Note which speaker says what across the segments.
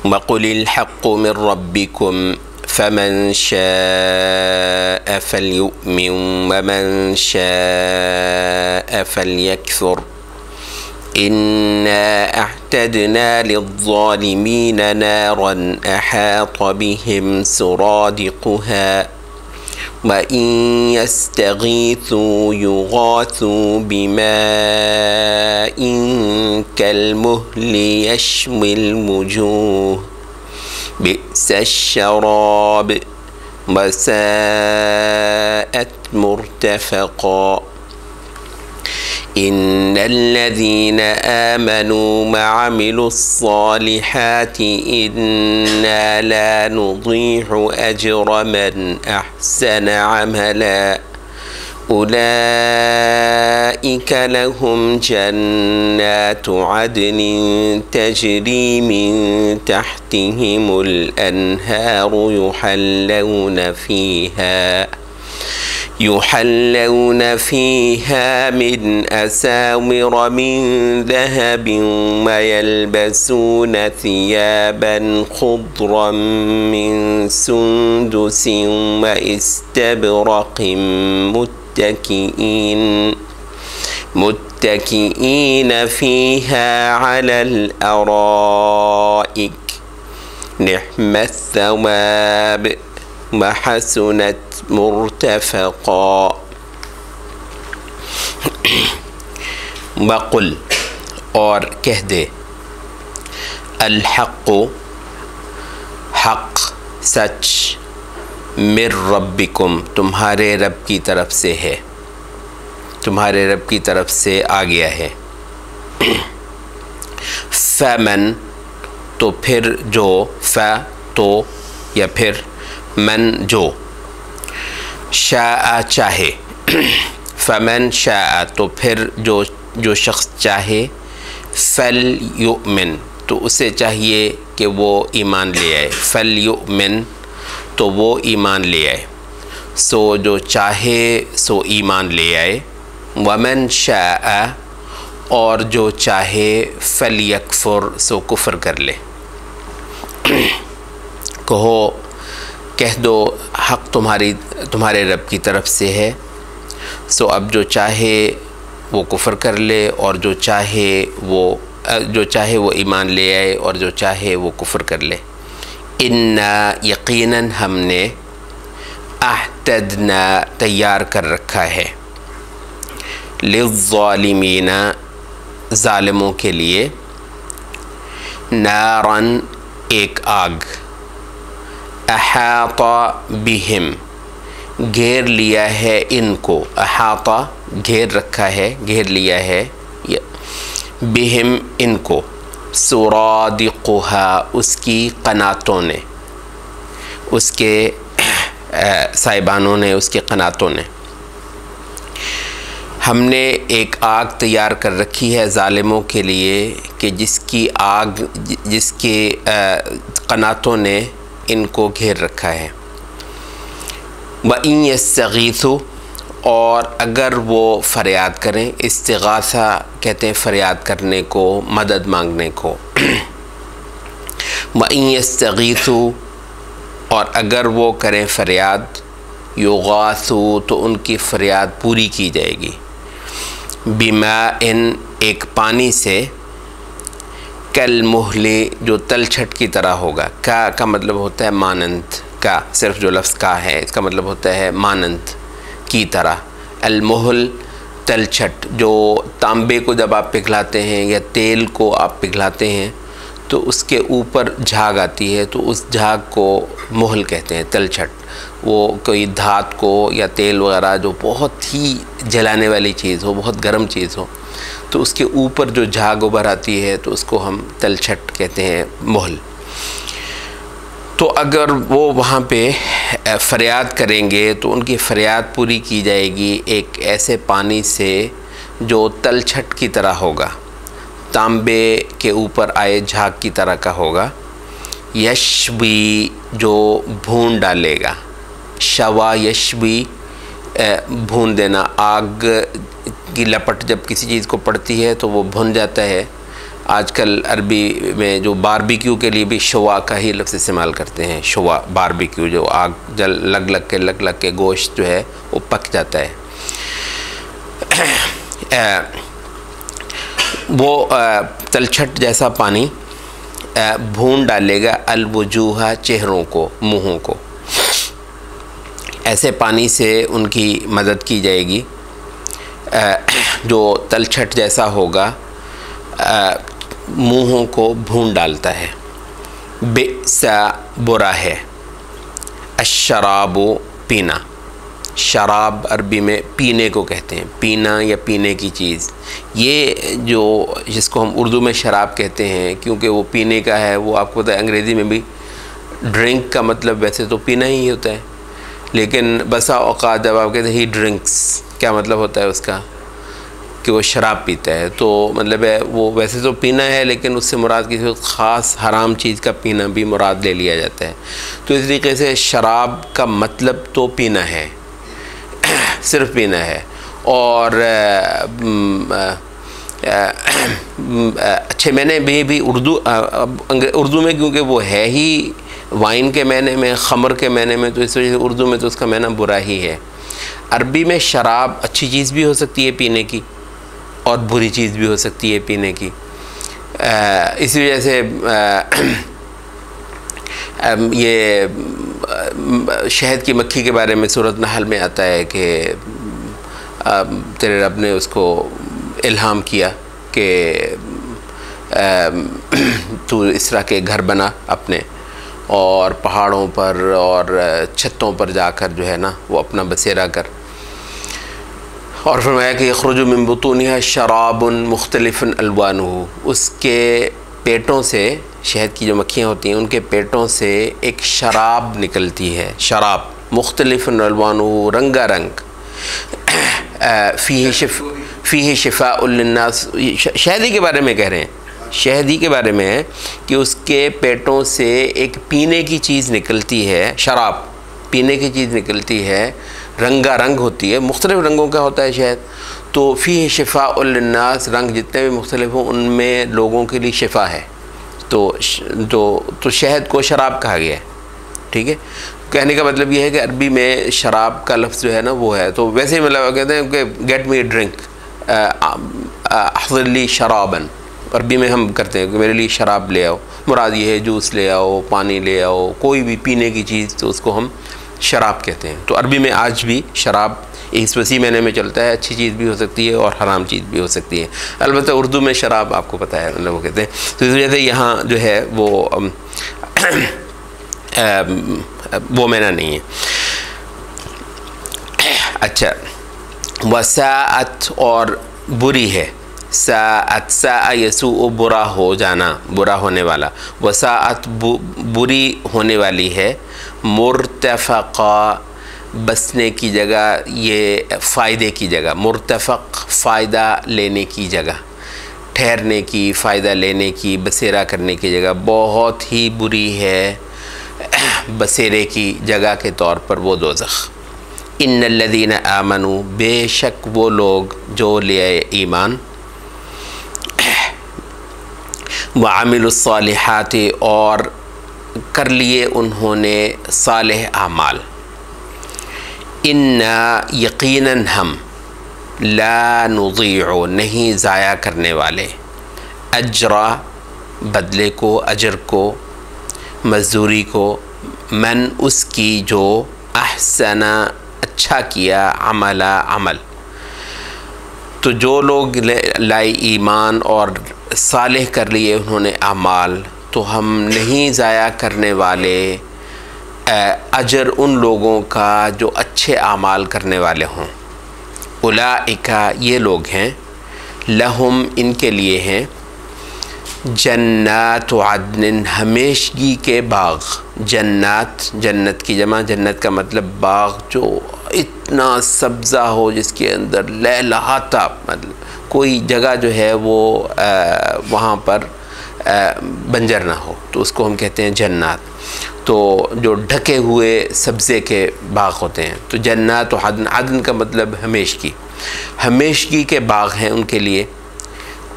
Speaker 1: वक़ुलिल हक़्क़ु मिर रब्बिकुम फ़मन शाअ फ़लयुमिन वमन शाअ फ़लयकफ़ुर इन्ना अअतदना लिज़्ज़ालिमीन नारन अहात बिहिम सुरादिक़ुहा वइन यस्तगीथू युगाथू बिमाइन कल्मुहलि यश्विल वुजूह बि'सश्शराब वसाअत मुर्तफ़क़ा इन्नल्लज़ीना आमनू वअमिलुस्सालिहाति इन्ना ला नुज़ीअु अज्र मन अहसन अमला उलाइका लहुम जन्नातु अदनिन तजरी मिन तहतिहिमुल अन्हारु युहल्लौन फ़ीहा मिन असाविर मिन ज़हबिन वयल्बसून थियाबन खुद्रन मिन सुंदुसिन वइस्तबरक़िन मुत्तकिईन फ़ीहा अलल अराइक निअमत थवाब वहसुनत मुर्तफ़क़ा। वक़ुल और कह दे, अल हक़्क़ु हक़ सच, मिर रब्बिकुम तुम्हारे रब की तरफ से है, तुम्हारे रब की तरफ से आ गया है। फ़मन तो फिर जो, फ़ तो या फिर मन जो, शाअ चाहे, फ़मन शाअ तो फिर जो शख्स चाहे, फ़ल युमिन तो उसे चाहिए कि वो ईमान ले आए, फ़ल युमिन तो वो ईमान ले आए, सो जो चाहे सो ईमान ले आए। वमन शाअ और जो चाहे फ़ल यकफ़ुर सो कुफ़र कर ले। कहो, कह दो हक़ तुम्हारे रब की तरफ से है, सो अब जो चाहे वो कुफ़र कर ले और जो चाहे वो ईमान ले आए और जो चाहे वो कुफ़र कर ले। इन्ना यकीनन हमने, अअतदना तैयार कर रखा है, लिज़्ज़ालिमीना ज़ालिमों के लिए, नारन एक आग, अहाता बिहिम घेर लिया है इनको, अहाता घेर रखा है, घेर लिया है, बिहिम इनको, सुरादिक़ुहा उसकी क़नातों ने, उसके साइबानों ने, उसके क़नातों ने। हमने एक आग तैयार कर रखी है ज़ालिमों के लिए कि जिसकी क़नातों ने इनको घेर रखा है। वइन यस्तगीथू और अगर वो फ़रियाद करें, इस्तिगासा कहते हैं फ़रियाद करने को, मदद मांगने को। वइन यस्तगीथू और अगर वो करें फ़रियाद, युगाथू तो उनकी फ़रियाद पूरी की जाएगी, बिमाइन एक पानी से, कल मुहले जो तलछट की तरह होगा। का मतलब होता है मानंद, का सिर्फ जो लफ्ज़ का है इसका मतलब होता है मानंद की तरह। अलमुहल तलछट, जो तांबे को जब आप पिघलाते हैं या तेल को आप पिघलाते हैं तो उसके ऊपर झाग आती है, तो उस झाग को मुहल कहते हैं, तलछट। वो कोई धात को या तेल वगैरह जो बहुत ही जलाने वाली चीज़ हो, बहुत गर्म चीज़ हो, तो उसके ऊपर जो झाग उभर आती है तो उसको हम तलछट कहते हैं, मुहल। तो अगर वो वहाँ पे फ़रियाद करेंगे तो उनकी फ़रियाद पूरी की जाएगी एक ऐसे पानी से जो तलछट की तरह होगा, तांबे के ऊपर आए झाग की तरह का होगा। यशवी जो भून डालेगा, शवा यशवी भून देना, आग की लपट जब किसी चीज़ को पड़ती है तो वो भुन जाता है, आजकल अरबी में जो बारबेक्यू के लिए भी शवा का ही लफ्ज़ इस्तेमाल करते हैं। शवा बारबेक्यू, जो आग जल लग लग के गोश्त जो है वो पक जाता है। वो तलछट जैसा पानी भून डालेगा अलवजूहा, चेहरों को, मुँहों को। ऐसे पानी से उनकी मदद की जाएगी जो तलछट जैसा होगा, मुँहों को भून डालता है। बेसा, बुरा है। अशराबो, पीना। शराब अरबी में पीने को कहते हैं, पीना या पीने की चीज़। ये जो जिसको हम उर्दू में शराब कहते हैं, क्योंकि वो पीने का है, वो आपको पता है अंग्रेज़ी में भी ड्रिंक का मतलब वैसे तो पीना ही होता है, लेकिन बसा औक़ात जब आप कहते हैं ही ड्रिंक्स, क्या मतलब होता है उसका कि वो शराब पीता है। तो मतलब है वो वैसे तो पीना है, लेकिन उससे मुराद किसी ख़ास हराम चीज़ का पीना भी मुराद ले लिया जाता है। तो इस तरीके से शराब का मतलब तो पीना है, सिर्फ पीना है। और अच्छे मैंने भी उर्दू में, क्योंकि वो है ही वाइन के मैंने में, ख़मर के मैंने में, तो इस वजह से उर्दू में तो उसका मैना बुरा ही है। अरबी में शराब अच्छी चीज़ भी हो सकती है पीने की, और बुरी चीज़ भी हो सकती है पीने की। इसी वजह से ये शहद की मक्खी के बारे में सूरत नहल में आता है कि तेरे रब ने उसको इल्हाम किया कि तू इस तरह के घर बना अपने, और पहाड़ों पर और छतों पर जाकर जो है ना वो अपना बसेरा कर। और फरमाया कि यख़रुजु मिन बुतूनिहा शराबुन मुख्तलिफ़ुन अलवानुहु, उसके पेटों से, शहद की जो मक्खियाँ होती हैं उनके पेटों से एक शराब निकलती है। शराब मुख्तलिफ़ुन अलवानुहु, रंगा रंग। फ़ीहि शिफ़ाउल लिन्नास, शहदी के बारे में कह रहे हैं, शहदी के बारे में है कि उसके पेटों से एक पीने की चीज़ निकलती है, शराब पीने की चीज़ निकलती है, रंगा रंग होती है, मुख्तलिफ़ रंगों का होता है शहद। तो फ़ीहि शिफ़ाउल लिन्नास, रंग जितने भी मुख्तलिफ़ हों उनमें लोगों के लिए शिफ़ा है। तो शहद को शराब कहा गया है। ठीक है, कहने का मतलब ये है कि अरबी में शराब का लफ्ज़ जो है ना वो है। तो वैसे ही मतलब कहते हैं कि गेट मी ड्रिंक, अहज़िली शराबन, अरबी में हम करते हैं कि मेरे लिए शराब ले आओ। मुराद ये है जूस ले आओ, पानी ले आओ, कोई भी पीने की चीज़, तो उसको हम शराब कहते हैं। तो अरबी में आज भी शराब इस वसी महीने में चलता है, अच्छी चीज़ भी हो सकती है और हराम चीज़ भी हो सकती है। अलबत्त उर्दू में शराब आपको पता है मतलब वो कहते हैं। तो इस वजह से यहाँ जो है वो मैना नहीं है। अच्छा, वसाअत, और बुरी है। साअत, सा यसू, बुरा हो जाना, बुरा होने वाला। वसाअत, बुरी होने वाली है। मुर्तफ़क़ा, बसने की जगह, ये फ़ायदे की जगह। मुर्तफ़क़, फ़ायदा लेने की जगह, ठहरने की, फ़ायदा लेने की, बसेरा करने की जगह। बहुत ही बुरी है बसेरे की जगह के तौर पर वो दोज़ख। इन्नल्लज़ीना आमनू, बेशक वो लोग जो ले आए ईमान, व अमिलुस्सालिहाति, और कर लिए उन्होंने सालेह आमाल। इन्ना, यकीनन हम, ला नुज़ीउ, नहीं ज़ाया करने वाले, अजरा, बदले को, अजर को, मज़दूरी को, मन, उसकी, जो अहसना, अच्छा किया, अमला, अमल। तो जो लोग लाए ईमान और सालेह कर लिए उन्होंने अमाल, तो हम नहीं ज़ाया करने वाले अजर उन लोगों का जो अच्छे आमाल करने वाले हों। उलाइका, ये लोग हैं, लहुम, इनके लिए हैं, जन्नात अदन, हमेशगी के बाग। जन्नात, जन्नत की जमा, जन्नत का मतलब बाग जो इतना सब्ज़ा हो, जिसके अंदर लहलहाता, मतलब कोई जगह जो है वो वहाँ पर बंजर ना हो, तो उसको हम कहते हैं जन्नात। तो जो ढके हुए सब्ज़े के बाग होते हैं, तो जन्नात अदन, अदन का मतलब हमेशगी, हमेशगी के बाग हैं उनके लिए।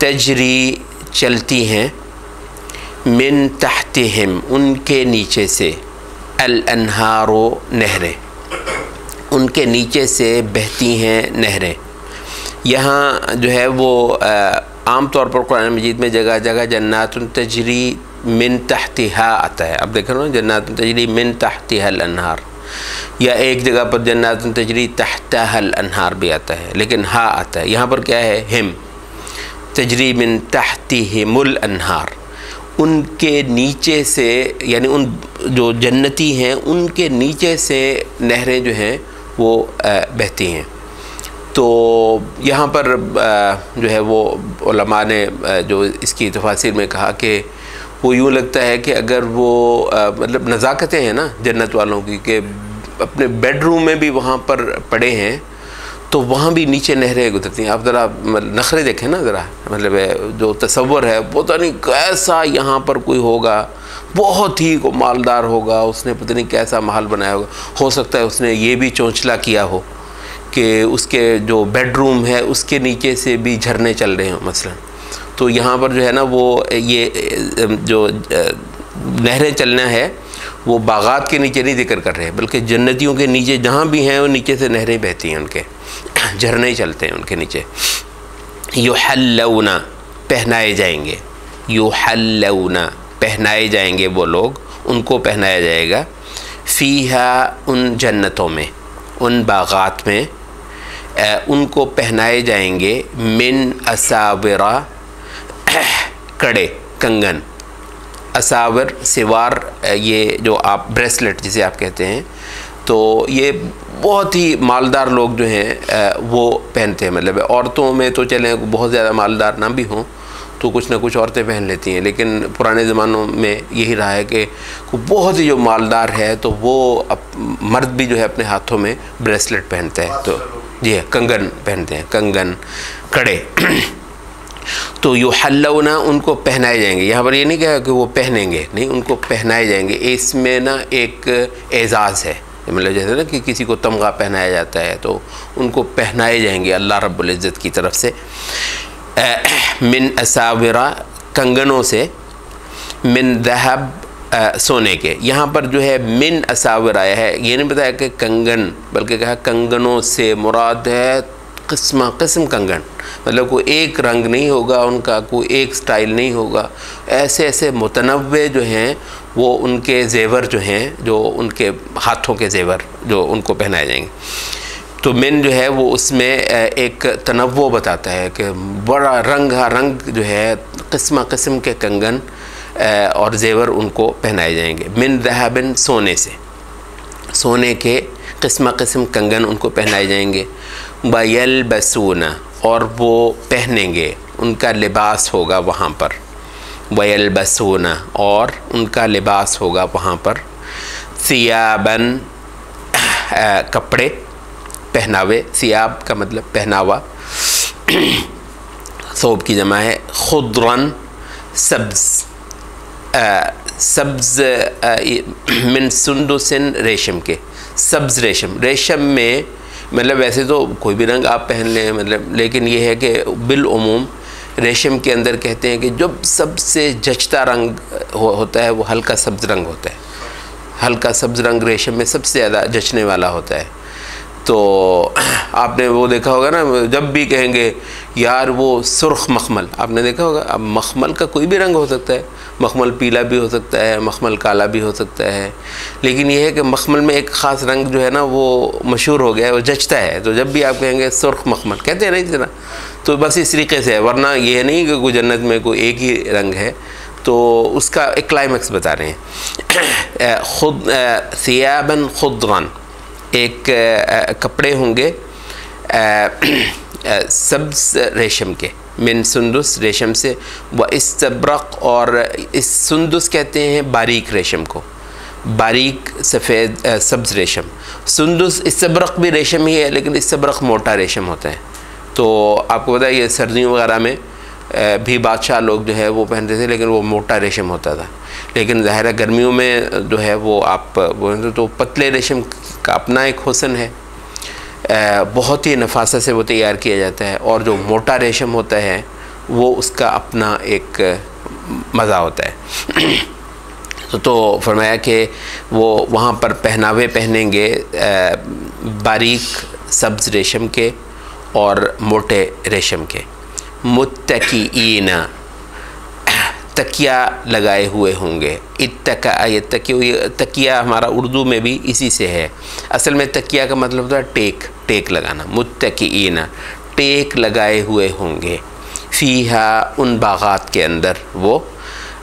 Speaker 1: तजरी, चलती हैं, मिन तहतिहिम उनके नीचे से, अल अनहारो नहरें, उनके नीचे से बहती हैं नहरें। यहाँ जो है वो आम तौर पर कुरान मजीद में जगह जगह जन्नातुन तजरी मिन तहतिहा आता है। अब देख रहे हो जन्नातुन तजरी मिन तहतिहा अल अनहार, या एक जगह पर जन्नातुन तजरी तहतहा अल अनहार भी आता है, लेकिन हा आता है। यहाँ पर क्या है, हिम, तजरी मिन तहतिहिमुल अनहार, उनके नीचे से, यानी उन जो जन्नती हैं उनके नीचे से नहरें जो हैं वो बहती हैं। तो यहाँ पर जो है वो उलमा ने जो इसकी तफासिर में कहा कि वो यूँ लगता है कि अगर वो मतलब नज़ाकतें हैं ना जन्नत वालों की, कि अपने बेडरूम में भी वहाँ पर पड़े हैं तो वहाँ भी नीचे नहरें गुजरती हैं। आप ज़रा नखरे देखें ना ज़रा, मतलब जो तसव्वुर है वो तो नहीं कैसा यहाँ पर कोई होगा, बहुत ही को मालदार होगा, उसने पता नहीं कैसा महल बनाया होगा। हो सकता है उसने ये भी चौंचला किया हो कि उसके जो बेडरूम है उसके नीचे से भी झरने चल रहे हों मसलन। तो यहाँ पर जो है ना वो ये जो नहरें चलना है वो बागात के नीचे नहीं जिक्र कर रहे हैं, बल्कि जन्नतियों के नीचे जहाँ भी हैं वो नीचे से नहरें बहती हैं, उनके झरने चलते हैं उनके नीचे। युहल्लौना पहनाए जाएंगे, युहल्लौना पहनाए जाएंगे वो लोग, उनको पहनाया जाएगा, फ़ीहा उन जन्नतों में, उन बागात में उनको पहनाए जाएंगे, मिन असाविरा कड़े, कंगन, असावर सिवार, ये जो आप ब्रेसलेट जिसे आप कहते हैं, तो ये बहुत ही मालदार लोग जो हैं वो पहनते हैं। मतलब औरतों में तो चलें बहुत ज़्यादा मालदार ना भी हों तो कुछ ना कुछ औरतें पहन लेती हैं, लेकिन पुराने ज़मानों में यही रहा है कि बहुत ही जो मालदार है तो वो मर्द भी जो है अपने हाथों में ब्रेसलेट पहनते हैं, तो जी है कंगन पहनते हैं, कंगन कड़े। तो युहल्लौना उनको पहनाए जाएंगे, यहाँ पर ये नहीं कहा कि वो पहनेंगे, नहीं, उनको पहनाए जाएंगे। इसमें ना एक एजाज़ है, मतलब जैसे ना कि किसी को तमगा पहनाया जाता है तो उनको पहनाए जाएंगे अल्लाह रब्बुल इज़्ज़त की तरफ से, मिन असाविरा कंगनों से, मिन दहब सोने के। यहाँ पर जो है मिन असाविर आया है, ये नहीं बताया कि कंगन, बल्कि कहा कंगनों से मुराद है किस्म किस्म कंगन, मतलब कोई एक रंग नहीं होगा उनका, कोई एक स्टाइल नहीं होगा, ऐसे ऐसे मुतनव्वे जो हैं वो उनके जेवर जो हैं, जो उनके हाथों के जेवर जो उनको पहनाए जाएंगे। तो मिन जो है वो उसमें एक तनव्वो बताता है कि बड़ा रंग जो है किस्म किस्म के कंगन और जेवर उनको पहनाए जाएंगे। मिन दहबिन सोने से, सोने के किस्म किस्म कंगन उनको पहनाए जाएंगे। वयलबसूना और वो पहनेंगे, उनका लिबास होगा वहाँ पर। वयलबसूना और उनका लिबास होगा वहाँ पर। सियाबन कपड़े, पहनावे, सियाब का मतलब पहनावा, सौब की जमा है। खुद्रन सब्ज़, सब्ज़ मिन सुंदुसिन रेशम के, सब्ज़ रेशम, रेशम में मतलब वैसे तो कोई भी रंग आप पहन लें, मतलब लेकिन ये है कि बिलउमूम रेशम के अंदर कहते हैं कि जब सबसे जचता रंग होता है वो हल्का सब्ज़ रंग होता है। हल्का सब्ज़ रंग रेशम में सबसे ज़्यादा जचने वाला होता है। तो आपने वो देखा होगा ना, जब भी कहेंगे यार वो सुर्ख मखमल, आपने देखा होगा। अब मखमल का कोई भी रंग हो सकता है, मखमल पीला भी हो सकता है, मखमल काला भी हो सकता है, लेकिन ये है कि मखमल में एक ख़ास रंग जो है ना वो मशहूर हो गया है, वो जचता है। तो जब भी आप कहेंगे सुर्ख मखमल, कहते हैं नहीं ना, तो बस इस तरीके से है। वरना ये नहीं कि कोई जन्नत में कोई एक ही रंग है, तो उसका एक क्लाइमैक्स बता रहे हैं। खुद सियाबन खुद्रन, एक कपड़े होंगे सब्ज़ रेशम के, मिन सुंदुस रेशम से, व इस्तबरक, और इस सुंदुस कहते हैं बारीक रेशम को, बारीक सफ़ेद सब्ज़ रेशम। सुंदुस इस्तबरक भी रेशम ही है, लेकिन इस्तबरक मोटा रेशम होता है। तो आपको पता है ये सर्दियों वगैरह में भी बादशाह लोग जो है वो पहनते थे, लेकिन वो मोटा रेशम होता था। लेकिन ज़ाहिर है गर्मियों में जो है वो आप बोलते तो पतले रेशम का अपना एक हुस्न है, बहुत ही नफासत से वो तैयार किया जाता है। और जो मोटा रेशम होता है वो उसका अपना एक मज़ा होता है। तो फरमाया कि वो वहाँ पर पहनावे पहनेंगे बारीक सब्ज़ रेशम के और मोटे रेशम के। मुत्तकीईना, तकिया लगाए हुए होंगे। इत्तका, ये तकिया हमारा उर्दू में भी इसी से है। असल में तकिया का मतलब होता है टेक लगाना। मुत्तकीईना, टेक लगाए हुए होंगे। फ़ीहा, उन बागात के अंदर, वो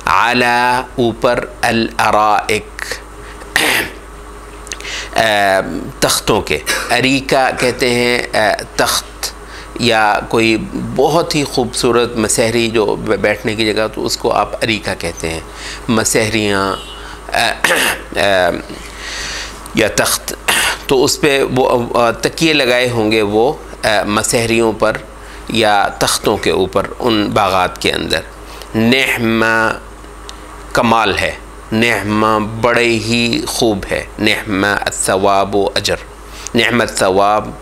Speaker 1: आला, ऊपर, अल अराइक, तख्तों के। अरीका कहते हैं तख्त या कोई बहुत ही खूबसूरत मसहरी जो बैठने की जगह, तो उसको आप अरीका कहते हैं। मसहरियाँ या तख्त, तो उस पर वो तकिए लगाए होंगे वो मसहरियों पर या तख्तों के ऊपर उन बागात के अंदर। नेहमा, कमाल है। नेहमा, बड़े ही खूब है। नेहमा अस्सवाब व अजर, नेहमत सवाब,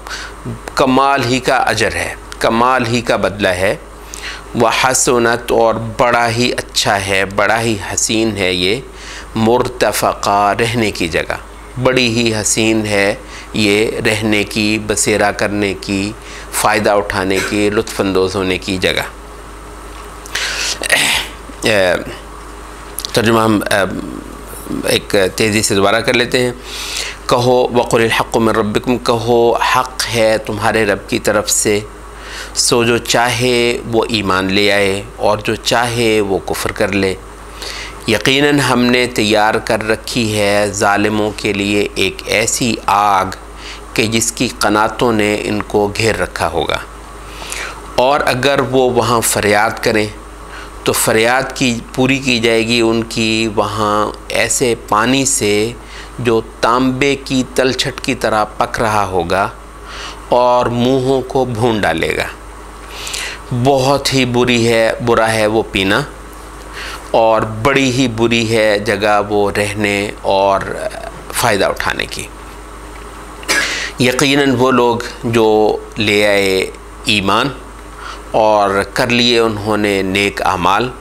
Speaker 1: कमाल ही का अजर है, कमाल ही का बदला है। वह हसनत, और बड़ा ही अच्छा है, बड़ा ही हसीन है ये। मुर्तफ़क़ा, रहने की जगह, बड़ी ही हसीन है ये रहने की, बसेरा करने की, फ़ायदा उठाने की, लुत्फ़अंदोज़ होने की जगह। तर्जुमा हम एक तेज़ी से दोबारा कर लेते हैं। कहो वक़ुल हक़्क़ु मिन रब्बिकुम, कहो हक़ है तुम्हारे रब की तरफ से। सो जो चाहे वो ईमान ले आए और जो चाहे वो कुफ्र कर ले। यकीनन हमने तैयार कर रखी है ज़ालिमों के लिए एक ऐसी आग कि जिसकी क़नातों ने इनको घेर रखा होगा। और अगर वो वहाँ फ़रियाद करें तो फ़रियाद की पूरी की जाएगी उनकी वहाँ ऐसे पानी से जो तांबे की तलछट की तरह पक रहा होगा और मुँहों को भून डालेगा। बहुत ही बुरा है वो पीना, और बड़ी ही बुरी है जगह वो रहने और फ़ायदा उठाने की। यकीनन वो लोग जो ले आए ईमान और कर लिए उन्होंने नेक आमाल,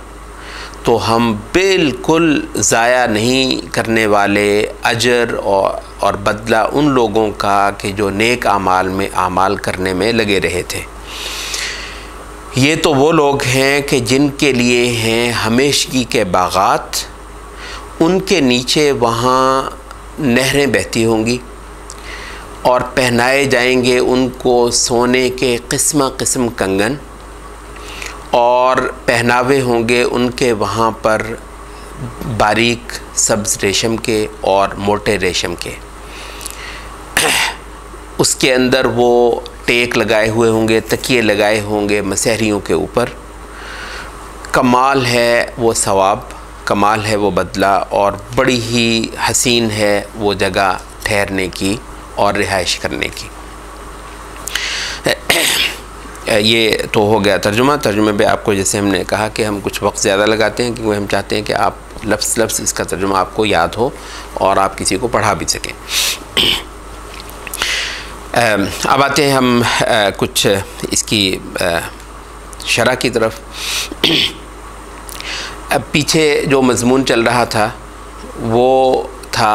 Speaker 1: तो हम बिल्कुल ज़ाया नहीं करने वाले अजर और बदला उन लोगों का कि जो नेक आमाल में आमाल करने में लगे रहे थे। ये तो वो लोग हैं कि जिनके लिए हैं हमेशगी के बागात, उनके नीचे वहाँ नहरें बहती होंगी और पहनाए जाएंगे उनको सोने के किस्म किस्म कंगन, और पहनावे होंगे उनके वहाँ पर बारीक सब्ज़ रेशम के और मोटे रेशम के। उसके अंदर वो टेक लगाए हुए होंगे, तकिए लगाए होंगे मसहरियों के ऊपर। कमाल है वो सवाब, कमाल है वो बदला, और बड़ी ही हसीन है वो जगह ठहरने की और रिहाइश करने की। ये तो हो गया तर्जुमे पे आपको जैसे हमने कहा कि हम कुछ वक्त ज़्यादा लगाते हैं क्योंकि हम चाहते हैं कि आप लफ्ज़ इसका तर्जुमा आपको याद हो और आप किसी को पढ़ा भी सकें। अब आते हैं हम कुछ इसकी शरह की तरफ। अब पीछे जो मज़मून चल रहा था वो था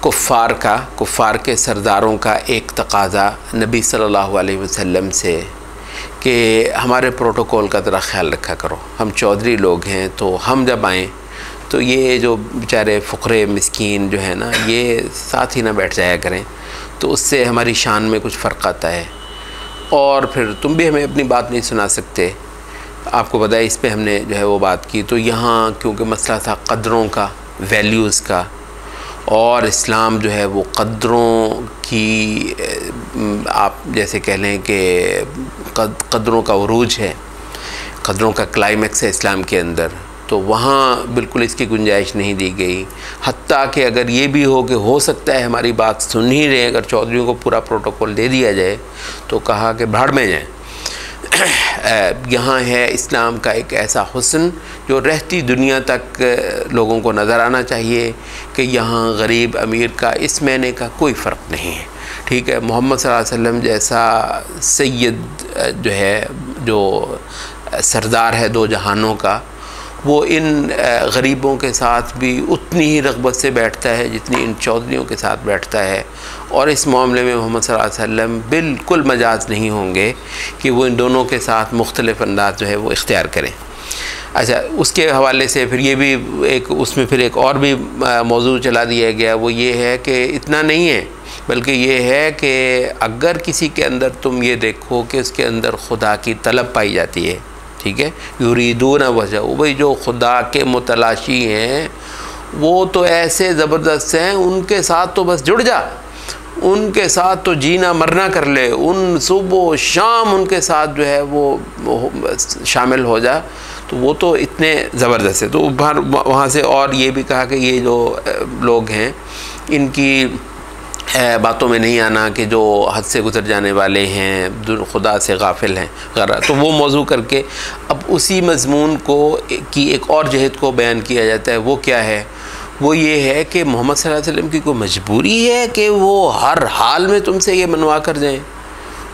Speaker 1: कुफ़ार के सरदारों का एक तकाज़ा नबी सल्लल्लाहु अलैहि वसल्लम से कि हमारे प्रोटोकॉल का ज़रा ख्याल रखा करो। हम चौधरी लोग हैं, तो हम जब आएँ तो ये जो बेचारे फ़ुक़रे मिस्कीन जो है ना, ये साथ ही ना बैठ जाया करें, तो उससे हमारी शान में कुछ फ़र्क आता है। और फिर तुम भी हमें अपनी बात नहीं सुना सकते। आपको पता है इस पे हमने जो है वो बात की। तो यहाँ क्योंकि मसला था क़द्रों का, वैल्यूज़ का, और इस्लाम जो है वो क़द्रों की, आप जैसे कह लें कि क़द्रों का उरूज है, क़द्रों का क्लाइमेक्स है इस्लाम के अंदर, तो वहाँ बिल्कुल इसकी गुंजाइश नहीं दी गई। हत्ता कि अगर ये भी हो कि हो सकता है हमारी बात सुन ही रहे, अगर चौधरियों को पूरा प्रोटोकॉल दे दिया जाए, तो कहा कि भाड़ में जाएँ। यहाँ है इस्लाम का एक ऐसा हुस्न जो रहती दुनिया तक लोगों को नज़र आना चाहिए कि यहाँ गरीब अमीर का इस महीने का कोई फ़र्क नहीं है। ठीक है, मोहम्मद सल्लल्लाहु अलैहि वसल्लम जैसा सैयद जो है जो सरदार है दो जहानों का, वो इन गरीबों के साथ भी उतनी ही रग़बत से बैठता है जितनी इन चौधरियों के साथ बैठता है। और इस मामले में मोहम्मद सल्लल्लाहु अलैहि वसल्लम बिल्कुल मजाज नहीं होंगे कि वो इन दोनों के साथ मुख्तलिफ़ अंदाज़ जो है वो इख्तियार करें। अच्छा, उसके हवाले से फिर ये भी एक उसमें फिर एक और भी मौजू चला दिया गया, वो ये है कि इतना नहीं है, बल्कि ये है कि अगर किसी के अंदर तुम ये देखो कि उसके अंदर खुदा की तलब पाई जाती है, ठीक है, युरीदून वजह, भाई जो खुदा के मुतलाशी हैं वो तो ऐसे ज़बरदस्त हैं, उनके साथ तो बस जुड़ जा, उनके साथ तो जीना मरना कर ले, उन सुबह शाम उनके साथ जो है वो शामिल हो जा, तो वो तो इतने ज़बरदस्त है। तो वहाँ से और ये भी कहा कि ये जो लोग हैं इनकी बातों में नहीं आना कि जो हद से गुजर जाने वाले हैं, खुदा से गाफिल हैं वगैरह। तो वो मौजू करके अब उसी मज़मून को की एक और जहत को बयान किया जाता है। वो क्या है? वो ये है कि मोहम्मद सल्लल्लाहु अलैहि वसल्लम की कोई मजबूरी है कि वो हर हाल में तुमसे ये मनवा कर जाएँ?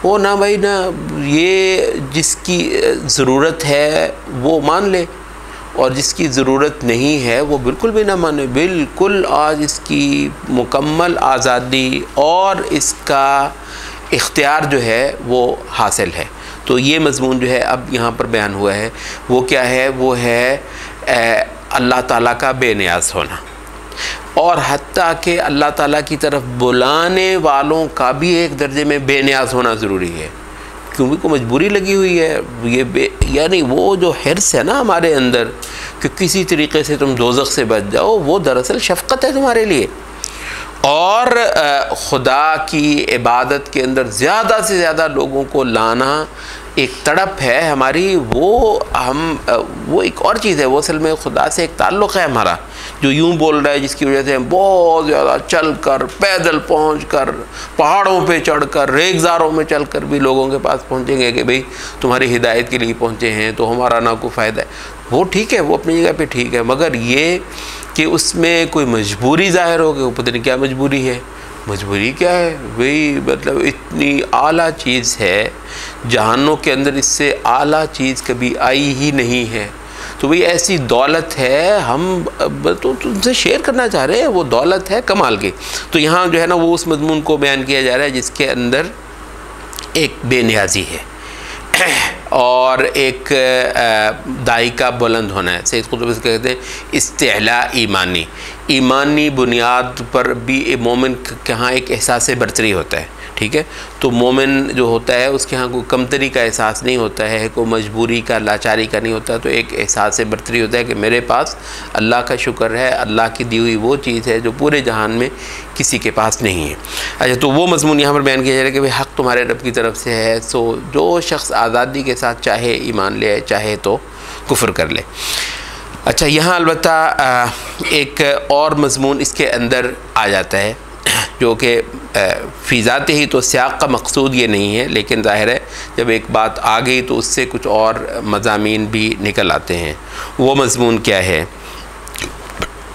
Speaker 1: वो ना भाई ना, ये जिसकी ज़रूरत है वो मान ले और जिसकी ज़रूरत नहीं है वो बिल्कुल भी ना माने। बिल्कुल आज इसकी मुकम्मल आज़ादी और इसका इख्तियार जो है वो हासिल है। तो ये मज़मून जो है अब यहाँ पर बयान हुआ है, वो क्या है? वो है अल्लाह ताला का बेनियाज़ होना, और हत्ता कि अल्लाह ताला की तरफ बुलाने वालों का भी एक दर्जे में बेनियाज़ होना ज़रूरी है, क्योंकि को मजबूरी लगी हुई है। ये यानी वो जो हिर्स है ना हमारे अंदर कि किसी तरीके से तुम दोज़ख से बच जाओ, वो दरअसल शफ़क़त है तुम्हारे लिए। और खुदा की इबादत के अंदर ज़्यादा से ज़्यादा लोगों को लाना एक तड़प है हमारी, वो एक और चीज़ है। वो असल में खुदा से एक ताल्लुक़ है हमारा, जो यूँ बोल रहा है, जिसकी वजह से हम बहुत ज़्यादा चल कर, पैदल पहुँच कर, पहाड़ों पे चढ़ कर, रेगज़ारों में चल कर भी लोगों के पास पहुँचेंगे कि भाई तुम्हारी हिदायत के लिए पहुँचे हैं, तो हमारा ना कोई फ़ायदा है। वो ठीक है, वो अपनी जगह पे ठीक है, मगर ये कि उसमें कोई मजबूरी ज़ाहिर हो कि पता नहीं क्या मजबूरी है। मजबूरी क्या है भाई? मतलब इतनी आला चीज़ है, जहानों के अंदर इससे आला चीज़ कभी आई ही नहीं है। तो भाई ऐसी दौलत है, हम तो तुमसे शेयर करना चाह रहे हैं, वो दौलत है कमाल की। तो यहाँ जो है ना वो उस मज़मून को बयान किया जा रहा है जिसके अंदर एक बेनियाज़ी है और एक दाई का बुलंद होना है। सैयद कुतुब कहते हैं इस्तिला ईमानी, ईमानी बुनियाद पर भी मोमिन के यहाँ एक एहसास बरतरी होता है, ठीक है। तो मोमिन जो होता है उसके यहाँ कोई कमतरी का एहसास नहीं होता है, कोई मजबूरी का, लाचारी का नहीं होता। तो एक एहसास बरतरी होता है कि मेरे पास अल्लाह का शुक्र है, अल्लाह की दी हुई वो चीज़ है जो पूरे जहान में किसी के पास नहीं है। अच्छा, तो वो मज़मून यहाँ पर बयान किया जा रहा है कि भाई हक़ तुम्हारे रब की तरफ से है, सो जो शख्स आज़ादी के साथ चाहे ईमान ले, चाहे तो कुफ्र कर ले। अच्छा, यहाँ अलबत्ता एक और मज़मून इसके अंदर आ जाता है जो कि फ़िज़ात ही तो सियाक़ का मकसूद ये नहीं है, लेकिन ज़ाहिर है जब एक बात आ गई तो उससे कुछ और मज़ामीन भी निकल आते हैं। वो मज़मून क्या है?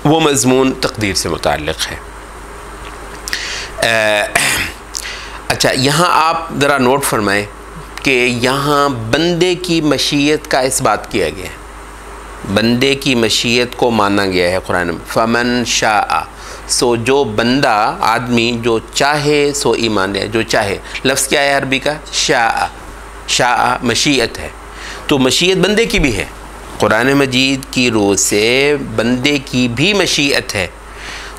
Speaker 1: वो मज़मून तक़दीर से मुताल्लिक़ है। अच्छा, यहाँ आप ज़रा नोट फरमाएँ कि यहाँ बंदे की मशीयत का इस्बात किया गया है, बंदे की मशीयत को माना गया है कुरान में। फ़मन शाअ, सो जो बंदा, आदमी जो चाहे सो ईमान ले, जो चाहे। लफ्ज़ क्या है अरबी का? शाअ, शाअ मशीयत है। तो मशीयत बंदे की भी है, कुरान मजीद की रूह से बंदे की भी मशीयत है।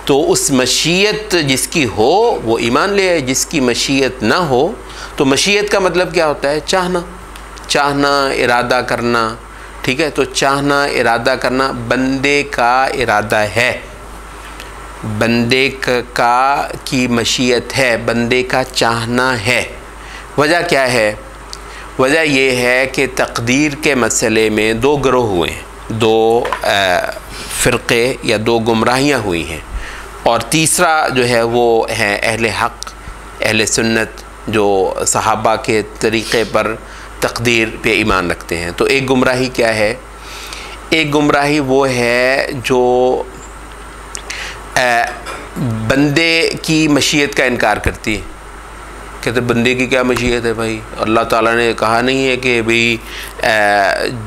Speaker 1: तो उस मशीयत जिसकी हो वो ईमान ले, जिसकी मशीयत ना हो, तो मशीयत का मतलब क्या होता है? चाहना, चाहना, इरादा करना, ठीक है। तो चाहना, इरादा करना बंदे का इरादा है, बंदे का की मशीयत है, बंदे का चाहना है। वजह क्या है? वजह ये है कि तकदीर के मसले में दो गिरोह हुए हैं, दो फ़िरक़े या दो गुमराहियाँ हुई हैं, और तीसरा जो है वो है अहले हक़, अहले सुन्नत, जो सहाबा के तरीक़े पर तकदीर पे ईमान रखते हैं। तो एक गुमराही क्या है? एक गुमराही वो है जो बंदे की मशीयत का इनकार करती है, कहते बंदे की क्या मशीयत है भाई, अल्लाह ताला ने कहा नहीं है कि भाई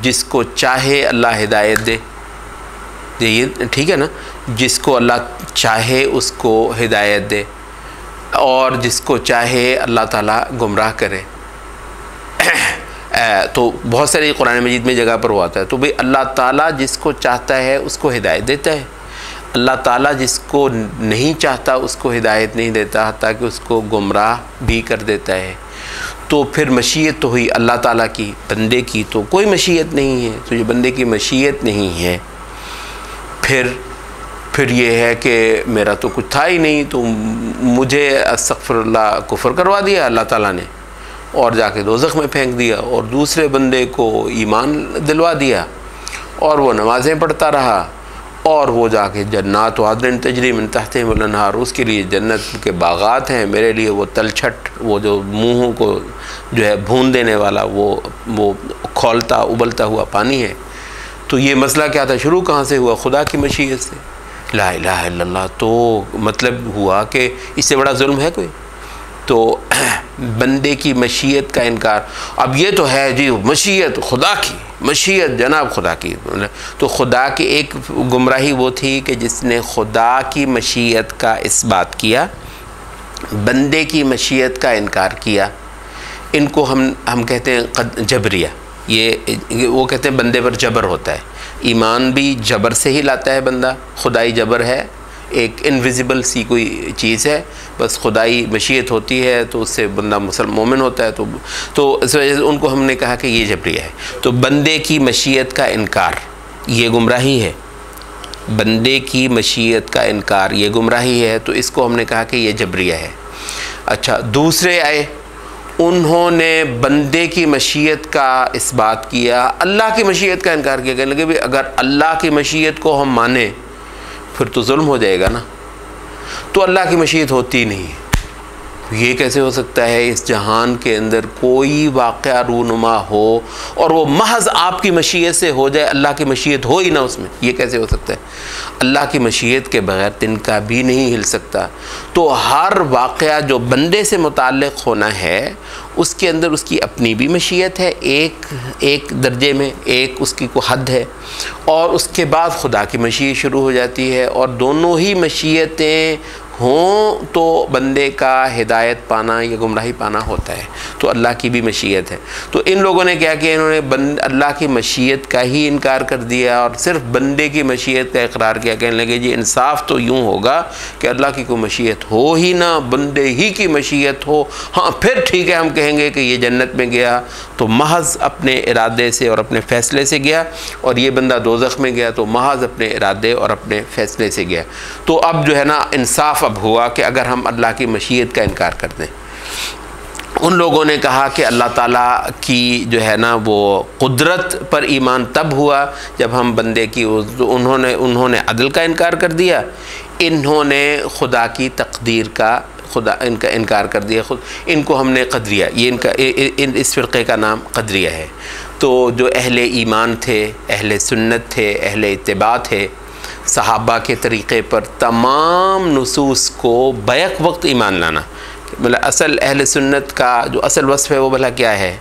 Speaker 1: जिसको चाहे अल्लाह हिदायत दे, ये ठीक है ना, जिसको अल्लाह चाहे उसको हिदायत दे और जिसको चाहे अल्लाह ताला गुमराह करे। तो बहुत सारी कुरान मजीद में जगह पर हुआ है। तो भाई अल्लाह ताला जिसको चाहता है उसको हिदायत देता है, अल्लाह ताला जिसको नहीं चाहता उसको हिदायत नहीं देता, ताकि उसको गुमराह भी कर देता है। तो फिर मशीयत तो हुई अल्लाह ताला की, बंदे की तो कोई मशीयत नहीं है। तो ये बंदे की मशीयत नहीं है, फिर ये है कि मेरा तो कुछ था ही नहीं, तो मुझे अस्तग़फ़िरुल्लाह कुफ़र करवा दिया अल्लाह ताला ने और जाके दोज़ख में फेंक दिया, और दूसरे बंदे को ईमान दिलवा दिया और वो नमाज़ें पढ़ता रहा, और वो जाके जन्नात वादन तजरी मिन तहतिहिमुल अनहार, उसके लिए जन्नत के बागात हैं, मेरे लिए वो तलछट, वो जो मुँह को जो है भून देने वाला वो खौलता उबलता हुआ पानी है। तो ये मसला क्या था, शुरू कहाँ से हुआ, खुदा की मशीयत से। ला इलाहा इल्लल्लाह। तो मतलब हुआ कि इससे बड़ा जुल्म है कोई? तो बंदे की मशीयत का इनकार। अब ये तो है जी मशीयत खुदा की, मशीयत जनाब खुदा की, तो खुदा की एक गुमराही वो थी कि जिसने खुदा की मशीयत का इस्बात किया, बंदे की मशीयत का इनकार किया। इनको हम कहते हैं जबरिया। ये वो कहते हैं बंदे पर जबर होता है, ईमान भी जबर से ही लाता है बंदा, खुदाई जबर है, एक इनविजिबल सी कोई चीज़ है, बस खुदाई मशीयत होती है तो उससे बंदा मोमिन होता है। तो इस वजह से उनको हमने कहा कि ये जबरिया है। तो बंदे की मशीयत का इनकार ये गुमराही है, बंदे की मशीयत का इनकार ये गुमराही है, तो इसको हमने कहा कि ये जबरिया है। अच्छा, दूसरे आए, उन्होंने बंदे की मशीयत का इस्बात किया, अल्लाह की मशीयत का इनकार किया। कहने लगे भाई अगर अल्लाह की मशीयत को हम माने फिर तो जुल्म हो जाएगा ना, तो अल्लाह की मशीयत होती नहीं है। ये कैसे हो सकता है, इस जहान के अंदर कोई वाक़या रूनुमा हो और वो महज आपकी मशीयत से हो जाए, अल्लाह की मशीयत हो ही ना उसमें, ये कैसे हो सकता है? अल्लाह की मशीयत के बग़ैर तिनका भी नहीं हिल सकता। तो हर वाक़या जो बंदे से मुताल्लिक़ होना है उसके अंदर उसकी अपनी भी मशीयत है, एक दर्जे में, एक उसकी को हद है, और उसके बाद खुदा की मशीयत शुरू हो जाती है, और दोनों ही मशीयतें हों तो बंदे का हिदायत पाना या गुमराही पाना होता है। तो अल्लाह की भी मशीयत है। तो इन लोगों ने क्या किया, इन्होंने अल्लाह की मशीयत का ही इनकार कर दिया और सिर्फ बंदे की मशीयत का इकरार किया। कहने लगे जी इंसाफ तो यूँ होगा कि अल्लाह की कोई मशीयत हो ही ना, बंदे ही की मशीयत हो, हाँ फिर ठीक है हम कहेंगे कि ये जन्नत में गया तो महज अपने इरादे से और अपने फ़ैसले से गया, और ये बंदा दोज़ख में गया तो महज अपने इरादे और अपने फ़ैसले से गया। तो अब जो है ना इंसाफ अब हुआ कि अगर हम अल्लाह की मशीयत का इनकार कर दें। उन लोगों ने कहा कि अल्लाह ताला की जो है ना वो कुदरत पर ईमान तब हुआ जब हम बंदे की, उन्होंने अदल का इनकार कर दिया, इन्होंने खुदा की तकदीर का इनका इनकार कर दिया। खुद इनको हमने कदरिया, ये इस फ़िरक़े का नाम कदरिया है। तो जो अहले ईमान थे, अहले सुन्नत थे, अहले इत्तिबा थे, सहाबा के तरीक़े पर तमाम नुसूस को बैक वक्त ईमान लाना। मतलब असल अहले सुन्नत का जो असल वस्फ़ है वो भला क्या है?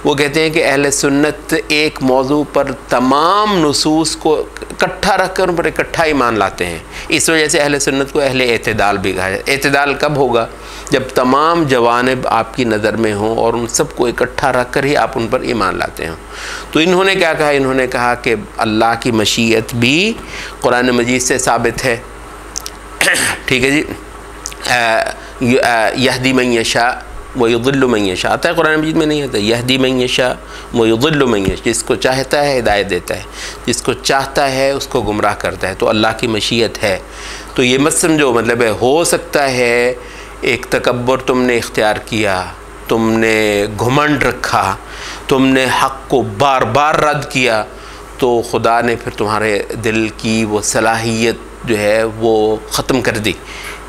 Speaker 1: वो कहते हैं कि अहले सुन्नत एक मौजू पर तमाम नुसूस को इकट्ठा रख कर उन पर इकट्ठा ईमान लाते हैं। इस वजह से अहले सुन्नत को अहले एतदाल भी कहा है। एतदाल कब होगा? जब तमाम जवानिब आपकी नज़र में हों और उन सब को इकट्ठा रख कर ही आप उन पर ईमान लाते हों। तो इन्होंने क्या कहा? इन्होंने कहा कि अल्लाह की मशीयत भी कुरान मजीद से साबित है। ठीक है जी, यहदी मन यशा व युदिल्लु मन यशा आता है कुरान मजीद में, नहीं आता? यहदी मन यशा व युदिल्लु मन यशा, जिसको चाहता है हिदायत देता है, जिसको चाहता है उसको गुमराह करता है। तो अल्लाह की मशीयत है। तो ये मत समझो, मतलब है हो सकता है एक तकब्बुर तुमने इख्तियार किया, तुमने घुमंड रखा, तुमने हक़ को बार बार रद्द किया, तो खुदा ने फिर तुम्हारे दिल की वो सलाहियत जो है वो ख़त्म कर दी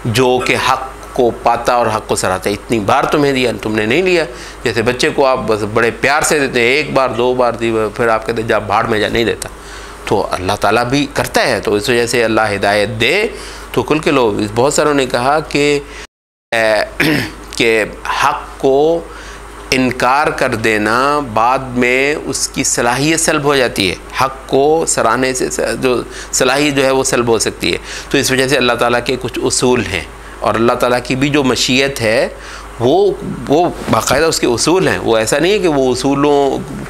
Speaker 1: जो कि हक़ को पाता और हक़ को सराहता है। इतनी बार तुम्हें दिया, तुमने नहीं लिया। जैसे बच्चे को आप बस बड़े प्यार से देते हैं, एक बार दो बार दी, फिर आप कहते जा भाड़ में जा, नहीं देता। तो अल्लाह ताला भी करता है। तो इस वजह से अल्लाह हिदायत दे तो कुल के लोग, बहुत सारों ने कहा कि कि हक़ को इनकार कर देना बाद में उसकी सलाहियत सल्ब हो जाती है, हक़ को सराहने से जो सलाहियत जो है वो सल्ब हो सकती है। तो इस वजह से अल्लाह ताला के कुछ उसूल हैं और अल्लाह ताला की भी जो मशीयत है वो बाकायदा उसके उसूल हैं। वो ऐसा नहीं है कि वो उसूलों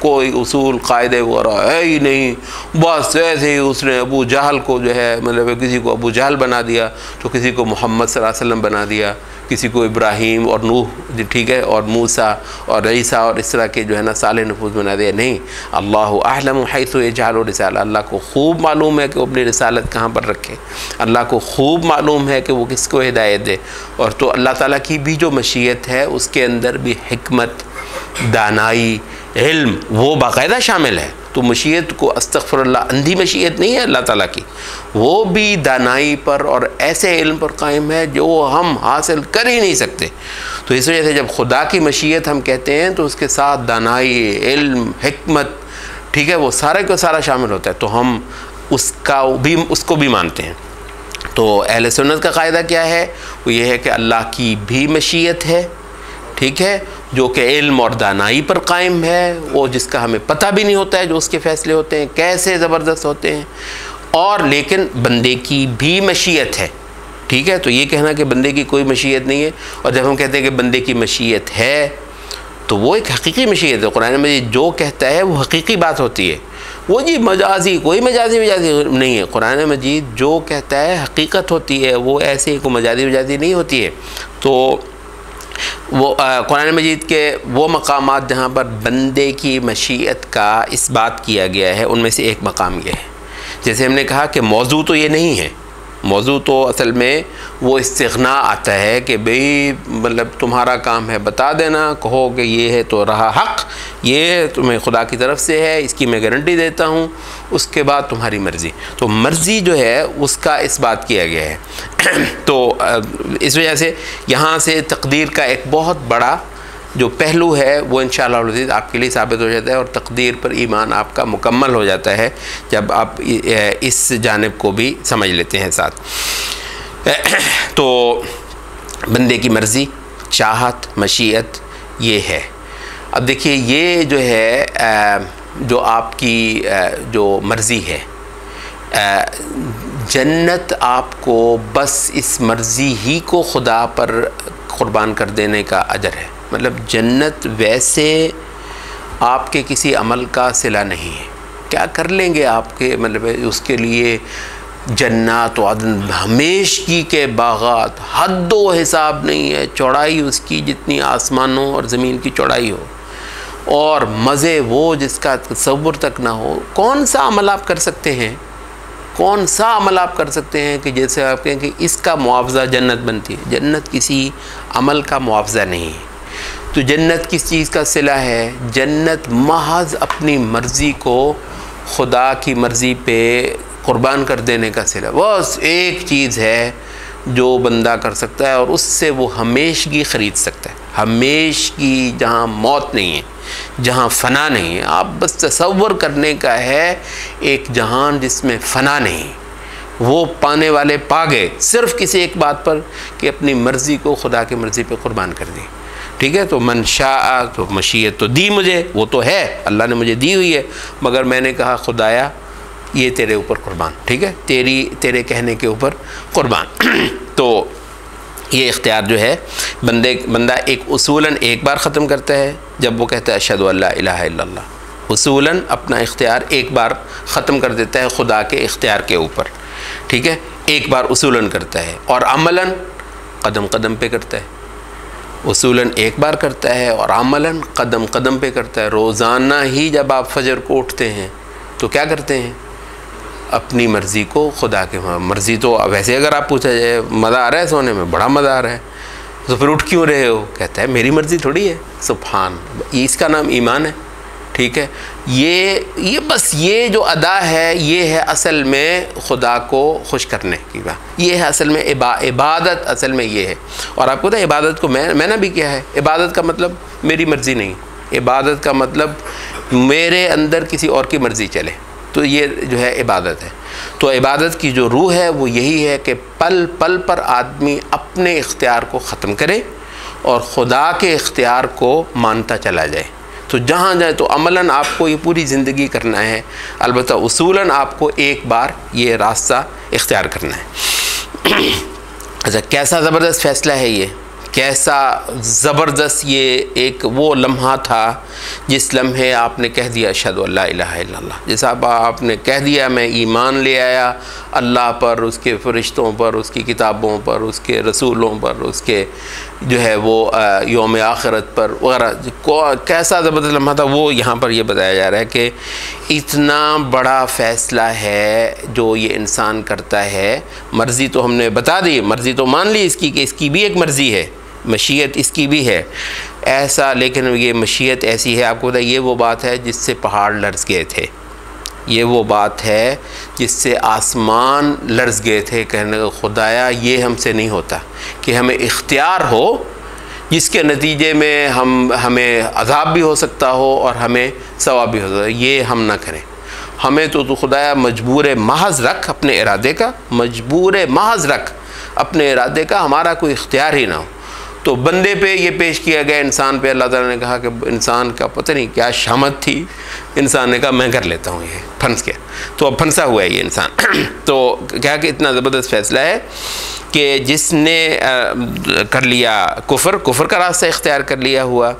Speaker 1: को उसूल कायदे वगैरह है ही नहीं, बस ऐसे ही उसने अबू जहल को जो है मतलब किसी को अबू जहल बना दिया तो किसी को मोहम्मद सल्लल्लाहु अलैहि वसल्लम बना दिया, किसी को इब्राहीम और नूह ठीक है और मूसा और ईसा और इस तरह के जो है ना साले नफूस बना दिया। नहीं, अल्लाहु अअलम हैसु यजअलु रिसाला, अल्लाह को खूब मालूम है कि वो अपनी रिसालत कहाँ पर रखे, अल्लाह को खूब मालूम है कि वो किसको हिदायत दे। और तो अल्लाह ताला की भी जो मशीयत है उसके अंदर भी हिकमत, दानाई, इल्म वो बाकायदा शामिल है। तो मशीयत को अस्तग़फिरुल्लाह अंधी मशीयत नहीं है अल्लाह ताला की, वो भी दानाई पर और ऐसे इल्म पर कायम है जो हम हासिल कर ही नहीं सकते। तो इस वजह से जब खुदा की मशीयत हम कहते हैं तो उसके साथ दानाई, इल्म, हिकमत ठीक है वो सारे को सारा शामिल होता है, तो हम उसको भी मानते हैं। तो अहले सुन्नत का कायदा क्या है, वो ये है कि अल्लाह की भी मशीयत है ठीक है, जो कि इल्म और दानाई पर कायम है, वो जिसका हमें पता भी नहीं होता है जो उसके फ़ैसले होते हैं कैसे ज़बरदस्त होते हैं। और लेकिन बंदे की भी मशीयत है ठीक है। तो ये कहना कि बंदे की कोई मशीयत नहीं है, और जब हम कहते हैं कि बंदे की मशीयत है तो वो एक हकीकी मशीयत है। कुरान में जो कहता है वो हकीकी बात होती है, वो जी मजाजी कोई मजाजी नहीं है। कुरान मजीद जो कहता है हकीकत होती है, वो ऐसे को मजाजी नहीं होती है। तो वो कुरान मजीद के वो मकामात जहाँ पर बंदे की मशीयत का इस बात किया गया है उनमें से एक मकाम ये है, जैसे हमने कहा कि मौजू तो ये नहीं है, मौजू तो असल में वो इस्तिग़ना आता है कि भाई मतलब तुम्हारा काम है बता देना, कहो कि ये है तो रहा हक़, ये तुम्हें खुदा की तरफ से है, इसकी मैं गारंटी देता हूँ, उसके बाद तुम्हारी मर्ज़ी। तो मर्ज़ी जो है उसका इस बात किया गया है। तो इस वजह से यहाँ से तकदीर का एक बहुत बड़ा जो पहलू है वो इंशाअल्लाह अज़ीज़ आपके लिए साबित हो जाता है, और तकदीर पर ईमान आपका मुकम्मल हो जाता है जब आप इस जानिब को भी समझ लेते हैं साथ। तो बंदे की मर्ज़ी, चाहत, मशीयत ये है। अब देखिए ये जो है जो आपकी जो मर्ज़ी है, जन्नत आपको बस इस मर्ज़ी ही को खुदा पर क़ुरबान कर देने का अजर है। मतलब जन्नत वैसे आपके किसी अमल का सिला नहीं है, क्या कर लेंगे आपके मतलब उसके लिए जन्नत व अदन हमेशगी के बागात, हद्दो हिसाब नहीं है, चौड़ाई उसकी जितनी आसमानों और ज़मीन की चौड़ाई हो, और मज़े वो जिसका तसव्वुर तक ना हो। कौन सा अमल आप कर सकते हैं, कौन सा अमल आप कर सकते हैं कि जैसे आप कहें कि इसका मुआवजा जन्नत बनती है। जन्नत किसी अमल का मुआवजा नहीं है। तो जन्नत किस चीज़ का सिला है, जन्नत महज अपनी मर्ज़ी को खुदा की मर्ज़ी पे क़ुरबान कर देने का सिला। बस एक चीज़ है जो बंदा कर सकता है और उससे वो हमेशगी ख़रीद सकता है। हमेशगी जहाँ मौत नहीं है, जहाँ फ़ना नहीं है, आप बस तसव्वुर करने का है एक जहान जिसमें फ़ना नहीं, वो पाने वाले पा गए सिर्फ़ किसी एक बात पर कि अपनी मर्ज़ी को खुदा की मर्ज़ी पे क़ुरबान कर दी। ठीक है, तो मनशा तो मशीयत तो दी मुझे, वो तो है अल्लाह ने मुझे दी हुई है, मगर मैंने कहा खुदाया ये तेरे ऊपर क़ुरबान, ठीक है, तेरे कहने के ऊपर क़ुरबान। तो ये इख्तियार जो है बंदा एक उसूलन एक बार ख़त्म करता है जब वो कहता है अशहदु अल्ला इलाहा इल्लल्लाह। उसूलन अपना इख्तियार एक बार ख़त्म कर देता है खुदा के इख्तियार के ऊपर, ठीक है, एक बार उसूलन करता है, और अमलन कदम कदम पे करता है। उसूलन एक बार करता है और अमलन कदम कदम पे करता है। रोज़ाना ही जब आप फजर को उठते हैं तो क्या करते हैं, अपनी मर्ज़ी को खुदा के मर्ज़ी। तो वैसे अगर आप पूछा जाए मज़ा आ रहा है सोने में, बड़ा मज़ा आ रहा है, तो फिर उठ क्यों रहे हो, कहता है मेरी मर्ज़ी थोड़ी है। सुभान, इसका नाम ईमान है। ठीक है, ये बस ये जो अदा है ये है असल में खुदा को खुश करने की बात, ये है असल में इबादत, असल में ये है। और आपको पता है इबादत को मैंने भी किया है। इबादत का मतलब मेरी मर्ज़ी नहीं, इबादत का मतलब मेरे अंदर किसी और की मर्ज़ी चले, तो ये जो है इबादत है। तो इबादत की जो रूह है वो यही है कि पल पल पर आदमी अपने इख्तियार को ख़त्म करे और ख़ुदा के इख्तियार को मानता चला जाए। तो जहाँ जाए तो अमलन आपको ये पूरी ज़िंदगी करना है, अलबत्ता उसूलन आपको एक बार ये रास्ता इख्तियार करना है। अच्छा, कैसा ज़बरदस्त फ़ैसला है ये, कैसा ज़बरदस्त ये एक वो लम्हा था जिस लम्हे आपने कह दिया अशहदु अल्ला इलाहा इल्लल्लाह। जैसा आपने कह दिया मैं ईमान ले आया अल्लाह पर, उसके फ़रिश्तों पर, उसकी किताबों पर, उसके रसूलों पर, उसके जो है वो यौम आखिरत पर वगैरह। कैसा ज़बरदस्त लम्हा था वो यहाँ पर ये बताया जा रहा है कि इतना बड़ा फ़ैसला है जो ये इंसान करता है। मर्ज़ी तो हमने बता दी, मर्ज़ी तो मान ली इसकी कि इसकी भी एक मर्ज़ी है, मशीयत इसकी भी है ऐसा, लेकिन ये मशीयत ऐसी है, आपको पता है ये वो बात है जिससे पहाड़ लर्ज़ गए थे, ये वो बात है जिससे आसमान लर्ज़ गए थे, कहने का खुदाया ये हमसे नहीं होता कि हमें इख्तियार हो जिसके नतीजे में हमें अज़ाब भी हो सकता हो और हमें सवाब भी हो सकता है, ये हम ना करें। हमें तो खुदाया मजबूर महज़ रख अपने इरादे का, मजबूर महज़ रख अपने इरादे का, हमारा कोई इख्तियार ही ना हो। तो बंदे पे ये पेश किया गया, इंसान पे अल्लाह ताला ने कहा कि इंसान का पता नहीं क्या शामत थी, इंसान ने कहा मैं कर लेता हूँ, ये फंस गया। तो अब फंसा हुआ है ये इंसान। तो क्या कि इतना ज़बरदस्त फ़ैसला है कि जिसने कर लिया कुफ़र का रास्ता इख्तियार कर लिया हुआ,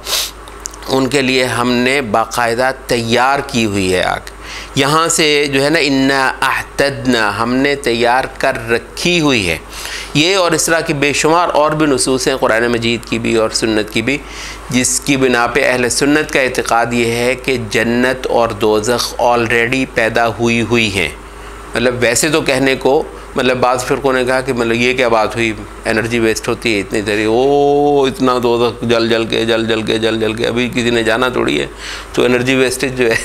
Speaker 1: उनके लिए हमने बाकायदा तैयार की हुई है आग। यहाँ से जो है ना, इन्ना अहतदना, हमने तैयार कर रखी हुई है ये, और इस तरह की बेशुमार और भी नुसूस हैं कुरान मजीद की भी और सुन्नत की भी, जिसकी बिना पे अहले सुन्नत का एतक़ाद ये है कि जन्नत और दोज़ख ऑलरेडी पैदा हुई हैं। मतलब वैसे तो कहने को, मतलब बाज़ फ़िरक़ों ने कहा कि मतलब ये क्या बात हुई, एनर्जी वेस्ट होती है इतनी देरी, ओ इतना दोज़ख जल जल के अभी किसी ने जाना थोड़ी है, तो एनर्जी वेस्टेज जो है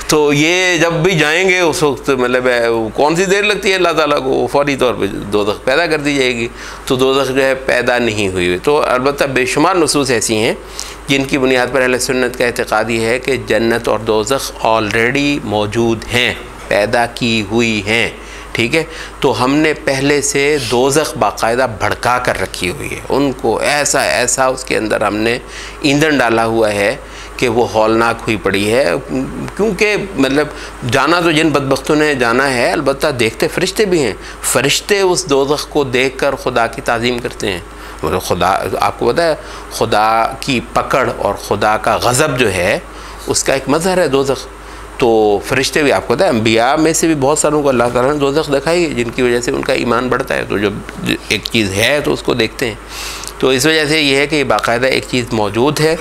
Speaker 1: तो ये जब भी जाएंगे उस वक्त मतलब कौन सी देर लगती है अल्लाह ताला को, फौरी तौर पे दोज़ख पैदा कर दी जाएगी। तो दोज़ख जो है पैदा नहीं हुई। तो अलबत्ता बेशुमार नुसूस ऐसी हैं जिनकी बुनियाद पर अहले सुन्नत का एतक़ाद ये है कि जन्नत और दोज़ख ऑलरेडी मौजूद हैं, पैदा की हुई हैं, ठीक है। तो हमने पहले से दोज़ख बाकायदा भड़का कर रखी हुई है, उनको ऐसा उसके अंदर हमने ईंधन डाला हुआ है कि वो हौलनाक हुई पड़ी है। क्योंकि मतलब जाना तो जिन बदबख्तों ने जाना है, अलबत्ता देखते फ़रिश्ते भी हैं, फ़रिश्ते उस दोज़ख को देख कर खुदा की ताज़ीम करते हैं। मतलब खुदा, आपको पता है खुदा की पकड़ और खुदा का गज़ब जो है उसका एक मज़हर है दोज़ख। तो फ़रिश्ते भी, आपको पता है अंबिया में से भी बहुत सारों को अल्लाह ताला ने दोज़ख दिखाई है, जिनकी वजह से उनका ईमान बढ़ता है। तो जब एक चीज़ है तो उसको देखते हैं। तो इस वजह से ये है कि बाकायदा एक चीज़ मौजूद है,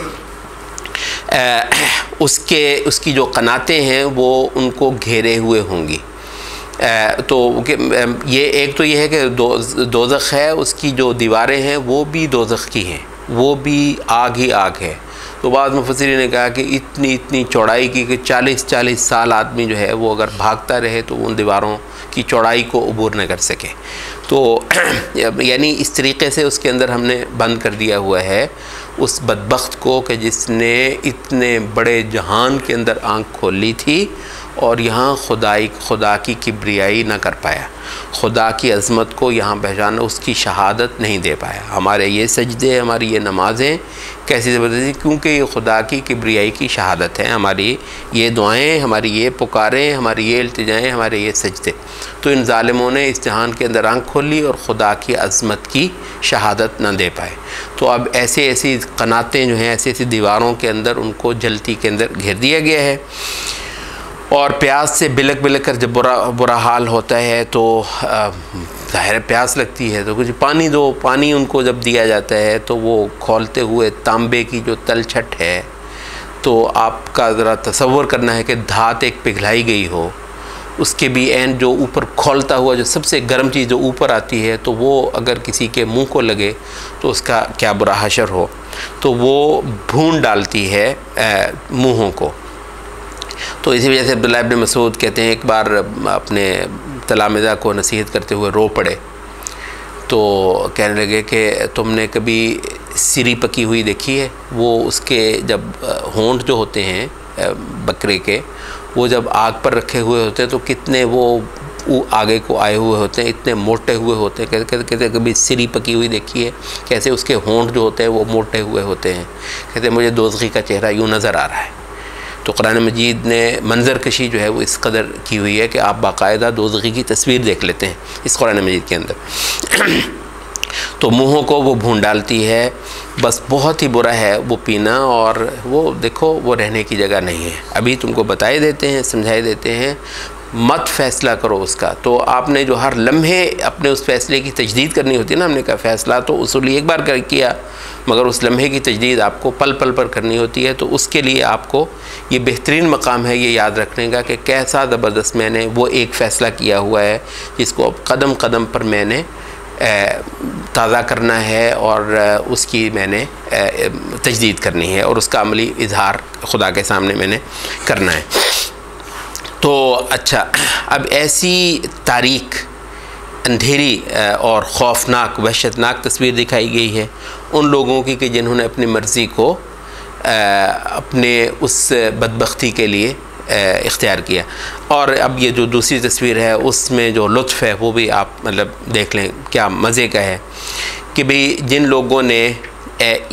Speaker 1: उसकी जो कनातें हैं वो उनको घेरे हुए होंगी। तो ये एक तो ये है कि दोज़ख है, उसकी जो दीवारें हैं वो भी दोज़ख की हैं, वो भी आग ही आग है। तो बाद मुफस्सिरीन ने कहा कि इतनी चौड़ाई की कि 40 साल आदमी जो है वो अगर भागता रहे तो उन दीवारों की चौड़ाई को अबूर न कर सके। तो यानी इस तरीक़े से उसके अंदर हमने बंद कर दिया हुआ है उस बदबख्त को कि जिसने इतने बड़े जहान के अंदर आँख खोली थी और यहाँ खुदा की किब्रियाई ना कर पाया, खुदा की अज़मत को यहाँ पहचाना, उसकी शहादत नहीं दे पाया। हमारे ये सजदे, हमारी ये नमाज़ें कैसी ज़बरदस्ती, क्योंकि ये खुदा की किब्रियाई की शहादत है। हमारी ये दुआएं, हमारी ये पुकारें, हमारी ये इल्तिजाएं, हमारे ये सजदे, तो इन ज़ालिमों ने इस जहान के अंदर आँख खोली और खुदा की अज़मत की शहादत न दे पाए। तो अब ऐसी कनातें जो हैं, ऐसी दीवारों के अंदर उनको जलती के अंदर घेर दिया गया है। और प्यास से बिलक कर जब बुरा हाल होता है तो ज़ाहिर प्यास लगती है, तो कुछ पानी दो। पानी उनको जब दिया जाता है तो वो खौलते हुए तांबे की जो तलछट है, तो आपका ज़रा तसव्वुर करना है कि धात एक पिघलाई गई हो, उसके भी एंड जो ऊपर खौलता हुआ जो सबसे गर्म चीज़ जो ऊपर आती है, तो वो अगर किसी के मुंह को लगे तो उसका क्या बुरा हशर हो। तो वो भून डालती है मुँहों को। तो इसी वजह से अब्दुल्लाह इब्न मसूद कहते हैं एक बार अपने तलामिज़ा को नसीहत करते हुए रो पड़े। तो कहने लगे कि तुमने कभी सिरी पकी हुई देखी है? वो उसके जब होंठ जो होते हैं बकरे के, वो जब आग पर रखे हुए होते हैं तो कितने वो आगे को आए हुए होते हैं, इतने मोटे हुए होते हैं, कहते कभी सिरी पकी हुई देखी है कैसे उसके होंठ जो होते हैं वो मोटे हुए होते हैं, कहते मुझे दोज़खी का चेहरा यूँ नज़र आ रहा है। तो कुरान मजीद ने मंजर कशी जो है वो इस कदर की हुई है कि आप बाकायदा दोज़खी की तस्वीर देख लेते हैं इस कुरान मजीद के अंदर। तो मुँहों को वो भून डालती है, बस बहुत ही बुरा है वो पीना, और वो देखो वो रहने की जगह नहीं है। अभी तुमको बताए देते हैं, समझाए देते हैं, मत फ़ैसला करो उसका। तो आपने जो हर लम्हे अपने उस फ़ैसले की तजदीद करनी होती है ना, हमने कहा फ़ैसला तो उसूली एक बार कर किया, मगर उस लम्हे की तजदीद आपको पल पल पर करनी होती है। तो उसके लिए आपको ये बेहतरीन मकाम है ये याद रखने का कि कैसा ज़बरदस्त मैंने वो एक फ़ैसला किया हुआ है जिसको अब कदम कदम पर मैंने ताज़ा करना है और उसकी मैंने तजदीद करनी है और उसका अमली इजहार खुदा के सामने मैंने करना है। तो अच्छा, अब ऐसी तारीक, अंधेरी और ख़ौफनाक वहशतनाक तस्वीर दिखाई गई है उन लोगों की कि जिन्होंने अपनी मर्ज़ी को अपने उस बदबख्ती के लिए इख्तियार किया। और अब ये जो दूसरी तस्वीर है उसमें जो लुत्फ़ है वो भी आप मतलब देख लें, क्या मज़े का है कि भाई जिन लोगों ने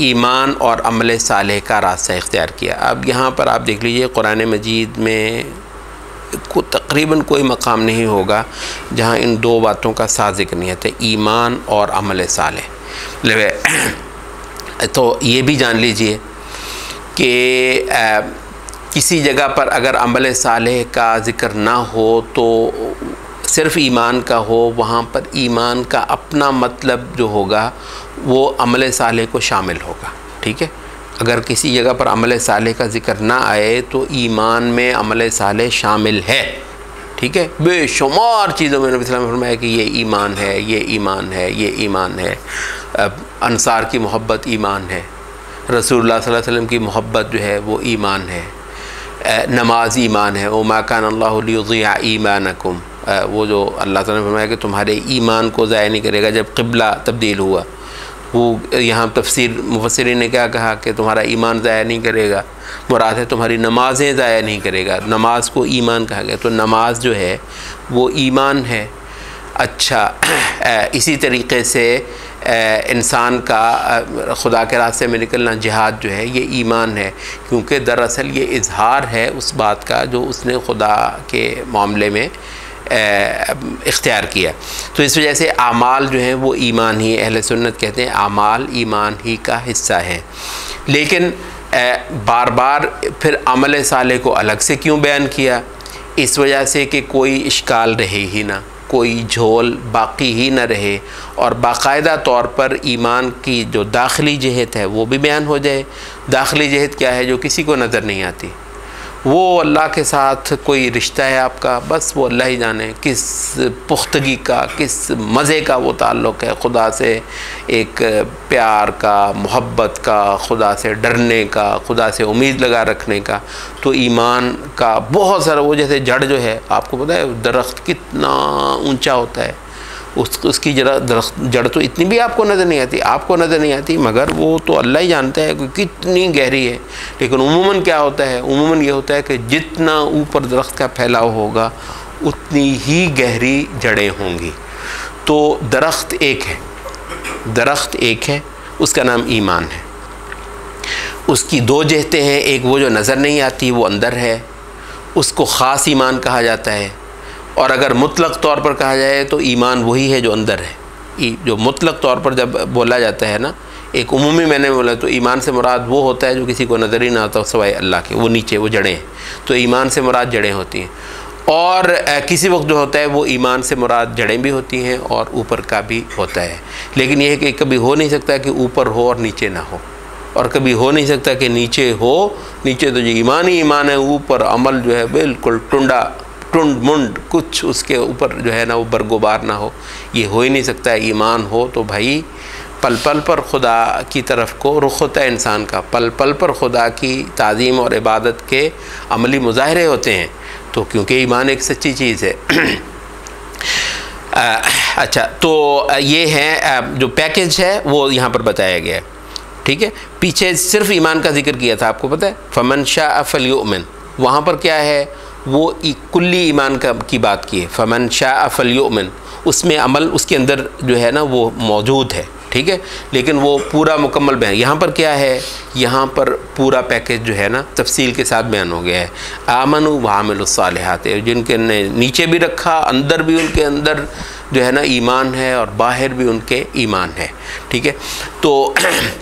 Speaker 1: ईमान और अमल सालेह का रास्ता इख्तियार किया। अब यहाँ पर आप देख लीजिए कुरान मजीद में को तकरीबन कोई मकाम नहीं होगा जहाँ इन दो बातों का साथ ज़िक्र नहीं है, ईमान और अमल सालेह। तो ये भी जान लीजिए कि किसी जगह पर अगर अमल सालेह का ज़िक्र ना हो तो सिर्फ़ ईमान का हो, वहाँ पर ईमान का अपना मतलब जो होगा वो अमल सालेह को शामिल होगा। ठीक है, अगर किसी जगह पर अमल सालेह का ज़िक्र ना आए तो ईमान में अमल सालेह शामिल है। ठीक है, बेशुमार चीज़ों में नबी सल्लल्लाहु अलैहि वसल्लम ने फरमाया कि ये ईमान है, ये ईमान है, ये ईमान है। अंसार की मोहब्बत ईमान है, रसूलुल्लाह सल्लल्लाहु अलैहि वसल्लम की मोहब्बत जो है वो ईमान है, नमाज ईमान है। ओ मा कान अल्लाहु लियुज़िअ ईमानकुम, वो जो अल्लाह ताला ने फरमाया कि तुम्हारे ईमान को ज़ाया नहीं करेगा जब क़िबला तब्दील हुआ। वो यहाँ तफसीर मुफस्सिरीन ने क्या कहा कि तुम्हारा ईमान ज़ाया नहीं करेगा, मुराद है तुम्हारी नमाज़ें ज़ाया नहीं करेगा। नमाज को ईमान कहा गया, तो नमाज जो है वो ईमान है। अच्छा, इसी तरीक़े से इंसान का खुदा के रास्ते में निकलना, जिहाद जो है ये ईमान है, क्योंकि दरअसल ये इजहार है उस बात का जो उसने खुदा के मामले में इख्तियार किया। तो इस वजह से आमाल जो हैं वो ईमान ही, अहले सुन्नत कहते हैं आमाल ईमान ही का हिस्सा है। लेकिन बार बार फिर अमल साले को अलग से क्यों बयान किया? इस वजह से कि कोई इश्काल रहे ही ना, कोई झोल बाकी ही न रहे, और बाकायदा तौर पर ईमान की जो दाखिली जहत है वो भी बयान हो जाए। दाखिली जहत क्या है? जो किसी को नज़र नहीं आती। वो अल्लाह के साथ कोई रिश्ता है आपका, बस वो अल्लाह ही जाने किस पुख्तगी का, किस मज़े का वो ताल्लुक़ है, खुदा से एक प्यार का, मोहब्बत का, खुदा से डरने का, खुदा से उम्मीद लगा रखने का। तो ईमान का बहुत सारा, वो जैसे जड़ जो है, आपको पता है दरख्त कितना ऊंचा होता है, उसकी जड़ तो इतनी भी आपको नज़र नहीं आती, आपको नज़र नहीं आती, मगर वो तो अल्लाह ही जानता है कि कितनी गहरी है। लेकिन उमूमन क्या होता है? उमूमन ये होता है कि जितना ऊपर दरख्त का फैलाव होगा उतनी ही गहरी जड़ें होंगी। तो दरख्त एक है, दरख्त एक है, उसका नाम ईमान है। उसकी दो जहतें हैं, एक वो जो नज़र नहीं आती, वो अंदर है, उसको ख़ास ईमान कहा जाता है। और अगर मुतलक तौर पर कहा जाए तो ईमान वही है जो अंदर है। जो मुतलक तौर पर जब बोला जाता है ना, एक उमूमी मैंने बोला, तो ईमान से मुराद वो होता है जो किसी को नज़र ही ना आता सिवाय अल्लाह के, वो नीचे वो जड़ें हैं। तो ईमान से मुराद जड़ें होती हैं। और किसी वक्त जो होता है वो ईमान से मुराद जड़ें भी होती हैं और ऊपर का भी होता है। लेकिन यह कि कभी हो नहीं सकता कि ऊपर हो और नीचे ना हो, और कभी हो नहीं सकता कि नीचे हो। नीचे तो जो ईमान ही ईमान है, ऊपर अमल जो है बिल्कुल टुंड मुंड, कुछ उसके ऊपर जो है ना वो बरगुबार ना हो, ये हो ही नहीं सकता। ईमान हो तो भाई पल पल पर खुदा की तरफ को रुख होता है इंसान का, पल पल पर खुदा की ताज़ीम और इबादत के अमली मुजाहरे होते हैं। तो क्योंकि ईमान एक सच्ची चीज़ है। अच्छा, तो ये है जो पैकेज है वो यहाँ पर बताया गया है। ठीक है, पीछे सिर्फ ईमान का जिक्र किया था, आपको पता है, फमन शाअ फलयुमिन, वहाँ पर क्या है? वो कुल्ली ईमान की बात की है, फमन शाअ फलयुमिन, उसमें अमल उसके अंदर जो है ना वो मौजूद है, ठीक है, लेकिन वो पूरा मुकम्मल बयान यहाँ पर क्या है, यहाँ पर पूरा पैकेज जो है ना तफसील के साथ बयान हो गया है। आमनु व आमिलुस्सालिहात, जिनके ने नीचे भी रखा, अंदर भी उनके अंदर जो है ना ईमान है और बाहर भी उनके ईमान है, ठीक है। तो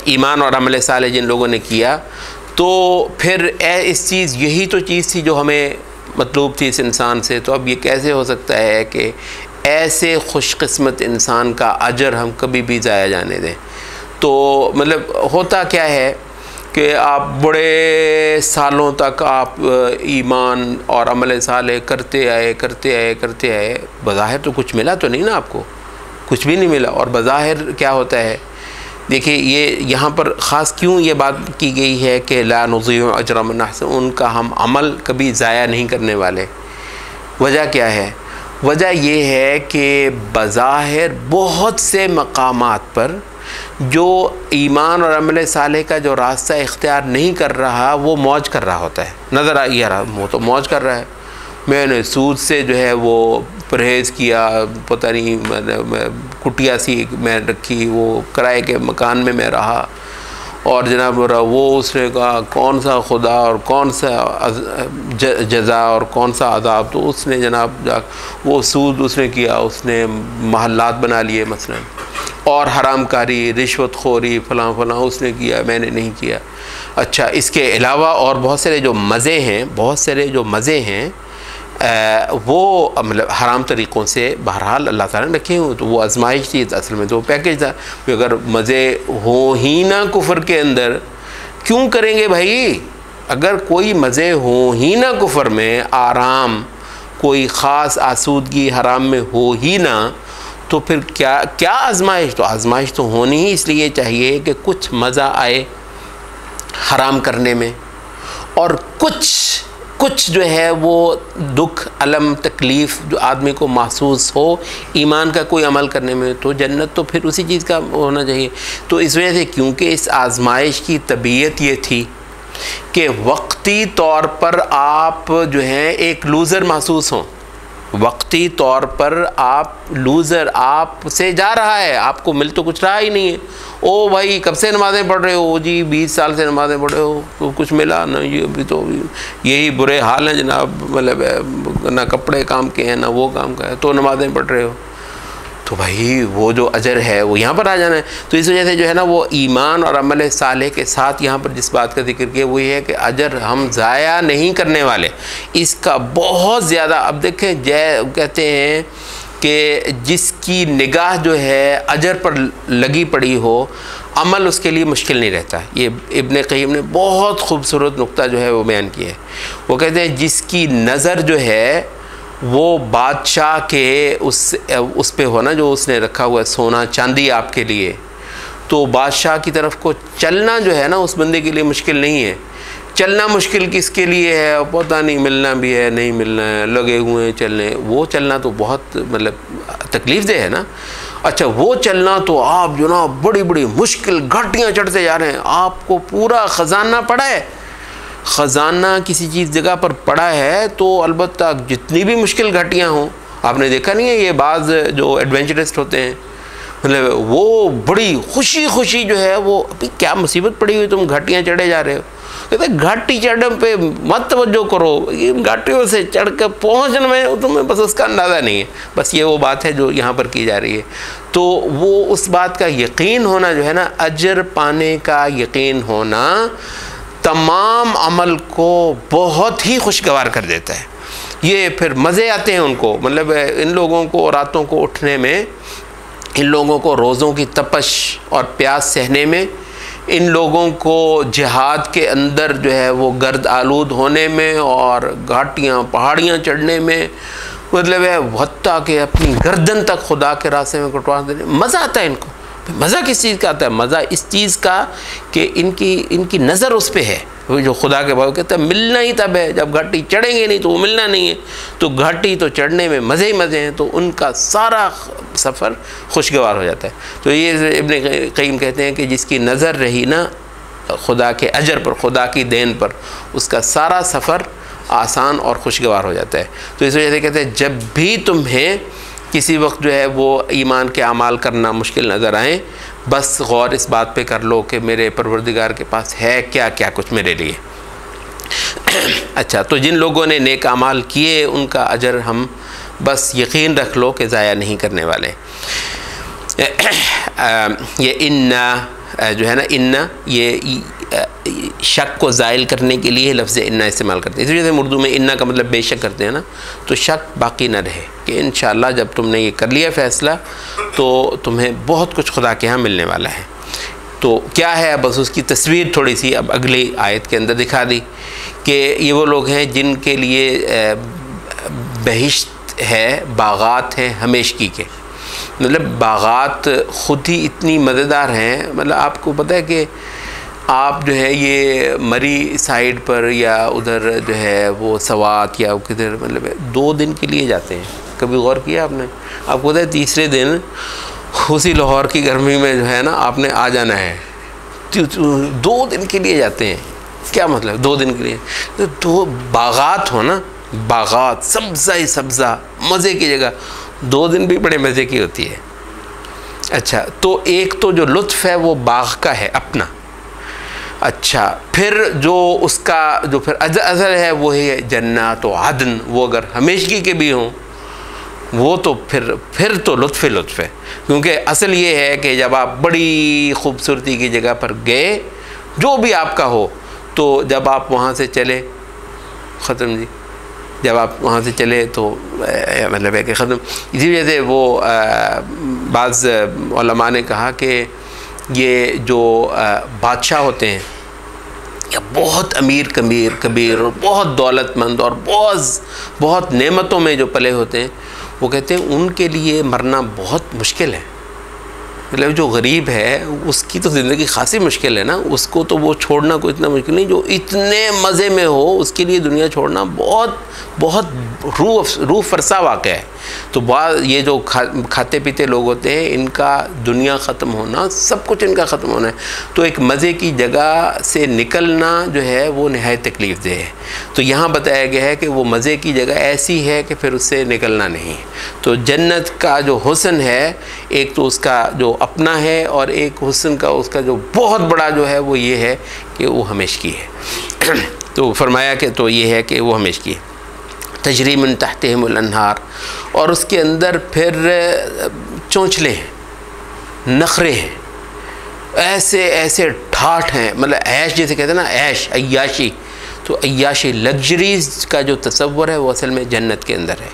Speaker 1: ईमान और अमल साले जिन लोगों ने किया, तो फिर इस चीज़, यही तो चीज़ थी जो हमें मतलूब थी इस इंसान से। तो अब ये कैसे हो सकता है कि ऐसे खुशकिस्मत इंसान का अजर हम कभी भी ज़ाया जाने दें। तो मतलब होता क्या है कि आप बड़े सालों तक आप ईमान और अमल साले करते आए, बज़ाहिर तो कुछ मिला तो नहीं ना, आपको कुछ भी नहीं मिला। और बज़ाहिर क्या होता है, देखिए ये यहाँ पर ख़ास क्यों ये बात की गई है कि ला नुज़ीउ अजर मन अहसन, उनका हम अमल कभी ज़ाया नहीं करने वाले। वजह क्या है? वजह ये है कि बज़ाहिर बहुत से मकामात पर जो ईमान और अमल साले का जो रास्ता इख्तियार नहीं कर रहा, वो मौज कर रहा होता है। नज़र आ रहा, वो तो मौज कर रहा है, मैंने सूद से जो है वो परहेज़ किया, पता नहीं कुटिया सी मैं रखी, वो किराए के मकान में मैं रहा, और जनाब वो उसने कहा कौन सा खुदा और कौन सा जज़ा और कौन सा अज़ाब, तो उसने जनाब वो सूद उसने किया, उसने महल्लात बना लिए मसलन, और हरामकारी, रिश्वत खोरी, फ़लाँ फ़लाँ उसने किया, मैंने नहीं किया। अच्छा, इसके अलावा और बहुत सारे जो मज़े हैं, वो मतलब हराम तरीक़ों से बहरहाल अल्लाह ताला ने रखे हुए, तो वो आजमाइश थी, असल में तो वो पैकेज था। अगर मज़े हो ही ना कुफ़र के अंदर, क्यों करेंगे भाई? अगर कोई मज़े हो ही ना कुफ़र में, आराम, कोई ख़ास आसूदगी हराम में हो ही ना, तो फिर क्या आजमाइश? तो आजमाइश तो होनी ही इसलिए चाहिए कि कुछ मज़ा आए हराम करने में, और कुछ जो है वो दुख, अलम, तकलीफ़ जो आदमी को महसूस हो ईमान का कोई अमल करने में, तो जन्नत तो फिर उसी चीज़ का होना चाहिए। तो इस वजह से, क्योंकि इस आजमाइश की तबीयत ये थी कि वक्ती तौर पर आप जो हैं एक लूज़र महसूस हों, वक्ती तौर पर आप लूज़र, आपसे जा रहा है, आपको मिल तो कुछ रहा ही नहीं है। ओ भाई कब से नमाज़ें पढ़ रहे हो जी? 20 साल से नमाज़ें पढ़ रहे हो, तो कुछ मिला ना, ये अभी तो यही बुरे हाल हैं जनाब, मतलब ना कपड़े काम के हैं ना वो काम का है, तो नमाज़ें पढ़ रहे हो, तो भाई वो जो अजर है वो यहाँ पर आ जाना है। तो इस वजह से जो है ना वो ईमान और अमल साले के साथ यहाँ पर जिस बात का जिक्र किया वो ये है कि अजर हम ज़ाया नहीं करने वाले, इसका बहुत ज़्यादा। अब देखें, कहते हैं कि जिसकी निगाह जो है अजर पर लगी पड़ी हो, अमल उसके लिए मुश्किल नहीं रहता। ये इब्न क़य्यिम ने बहुत खूबसूरत नुक्ता जो है वो बयान किया है। वो कहते हैं जिसकी नज़र जो है वो बादशाह के उस पे हो ना, जो उसने रखा हुआ है सोना चांदी आपके लिए, तो बादशाह की तरफ को चलना जो है ना उस बंदे के लिए मुश्किल नहीं है। चलना मुश्किल किसके लिए है? पता नहीं, मिलना भी है, नहीं मिलना है, लगे हुए हैं चलने, वो चलना तो बहुत मतलब तकलीफ़ दे है ना। अच्छा, वो चलना तो आप जो ना बड़ी बड़ी मुश्किल घाटियाँ चढ़ते जा रहे हैं, आपको पूरा ख़जाना पड़ा है, ख़जाना किसी चीज़ जगह पर पड़ा है, तो अलबत्ता जितनी भी मुश्किल घाटियाँ हों, आपने देखा नहीं है ये बाज़ जो एडवेंचरिस्ट होते हैं, मतलब वो बड़ी खुशी जो है वो, अभी क्या मुसीबत पड़ी हुई, तुम घाटियाँ चढ़े जा रहे हो, कहते घाटी चढ़ने पे मत तवज्जो करो, इन घाटियों से चढ़ कर पहुँचने में तुम्हें बस उसका अंदाज़ा नहीं है। बस ये वो बात है जो यहाँ पर की जा रही है। तो वो उस बात का यकीन होना जो है ना, अजर पाने का यकीन होना तमाम अमल को बहुत ही खुशगवार कर देता है। ये फिर मज़े आते हैं उनको, मतलब इन लोगों को रातों को उठने में, इन लोगों को रोज़ों की तपश और प्यास सहने में, इन लोगों को जिहाद के अंदर जो है वो गर्द आलूद होने में और घाटियाँ पहाड़ियाँ चढ़ने में, मतलब है हत्ता के अपनी गर्दन तक खुदा के रास्ते में कटवा देने, मज़ा आता है इनको। मज़ा किस चीज़ का आता है? मज़ा इस चीज़ का कि इनकी नज़र उस पर है, वो जो खुदा के भाव कहते हैं मिलना ही तब है जब घाटी चढ़ेंगे, नहीं तो वो मिलना नहीं है। तो घाटी तो चढ़ने में मज़े ही मज़े हैं, तो उनका सारा सफ़र खुशगवार हो जाता है। तो ये इब्न क़य्यिम कहते हैं कि जिसकी नज़र रही ना खुदा के अजर पर, खुदा की देन पर, उसका सारा सफ़र आसान और खुशगवार हो जाता है। तो इस वजह से कहते हैं जब भी तुम्हें किसी वक्त जो है वो ईमान के अमाल करना मुश्किल नज़र आए, बस गौर इस बात पे कर लो कि मेरे परवरदिगार के पास है क्या क्या कुछ मेरे लिए। अच्छा, तो जिन लोगों ने नेक अमाल किए उनका अजर हम बस यकीन रख लो कि ज़ाया नहीं करने वाले। ये इन्ना जो है ना, इन्ना ये शक को ज़ाइल करने के लिए लफ्ज़ इन्ना इस्तेमाल करते हैं। इसी वजह से उर्दू में इन्ना का मतलब बेशक करते हैं ना, तो शक बाकी न रहे कि इंशाअल्लाह जब तुमने ये कर लिया फ़ैसला तो तुम्हें बहुत कुछ खुदा के यहाँ मिलने वाला है। तो क्या है, बस उसकी तस्वीर थोड़ी सी अब अगली आयत के अंदर दिखा दी कि ये वो लोग हैं जिनके लिए बहिश्त है, बागात हैं हमेशगी के। मतलब बागात ख़ुद ही इतनी मज़ेदार हैं, मतलब आपको पता है कि आप जो है ये मरी साइड पर या उधर जो है वो सवात या किधर मतलब 2 दिन के लिए जाते हैं। कभी गौर किया आपने? आपको पता है तीसरे दिन उसी लाहौर की गर्मी में जो है ना आपने आ जाना है। 2 दिन के लिए जाते हैं। क्या मतलब 2 दिन के लिए? तो 2 बागात हो ना, बागात सब्ज़ा ही सब्ज़ा, मज़े की जगह। 2 दिन भी बड़े मज़े की होती है। अच्छा, तो एक तो जो लुत्फ़ है वो बाग का है अपना। अच्छा, फिर जो उसका जो फिर असर है वो है जन्नत व अदन, वो अगर हमेशगी के भी हों वो तो फिर तो लुत्फ़ है। क्योंकि असल ये है कि जब आप बड़ी खूबसूरती की जगह पर गए, जो भी आपका हो, तो जब आप वहाँ से चले ख़त्म जी, जब आप वहाँ से चले तो मतलब है कि ख़त्म। इसी वजह से वो बाज़ उलमा ने कहा कि ये जो बादशाह होते हैं या बहुत अमीर कबीर और बहुत दौलतमंद और बहुत नेमतों में जो पले होते हैं, वो कहते हैं उनके लिए मरना बहुत मुश्किल है। मतलब जो गरीब है उसकी तो ज़िंदगी खासी मुश्किल है ना, उसको तो वो छोड़ना कोई इतना मुश्किल नहीं। जो इतने मज़े में हो उसके लिए दुनिया छोड़ना बहुत रूह फरसा वाक़या है। तो ये जो खाते पीते लोग होते हैं, इनका दुनिया ख़त्म होना, सब कुछ इनका ख़त्म होना है। तो एक मज़े की जगह से निकलना जो है वो नहायत तकलीफ़ दे है। तो यहाँ बताया गया है कि वो मज़े की जगह ऐसी है कि फिर उससे निकलना नहीं। तो जन्नत का जो हुस्न है, एक तो उसका जो अपना है और एक हुस्न का उसका जो बहुत बड़ा जो है वो ये है कि वो हमेशगी है। तो फरमाया कि तो ये है कि वो हमेशगी है। तजरी मिन तहतिहिमुल अन्हार, और उसके अंदर फिर चोंचले हैं, नखरे हैं, ऐसे ठाठ हैं। मतलब ऐश जैसे कहते हैं ना, ऐश अय्याशी, तो अय्याशी लग्जरीज़ का जो तसव्वुर है वो असल में जन्नत के अंदर है।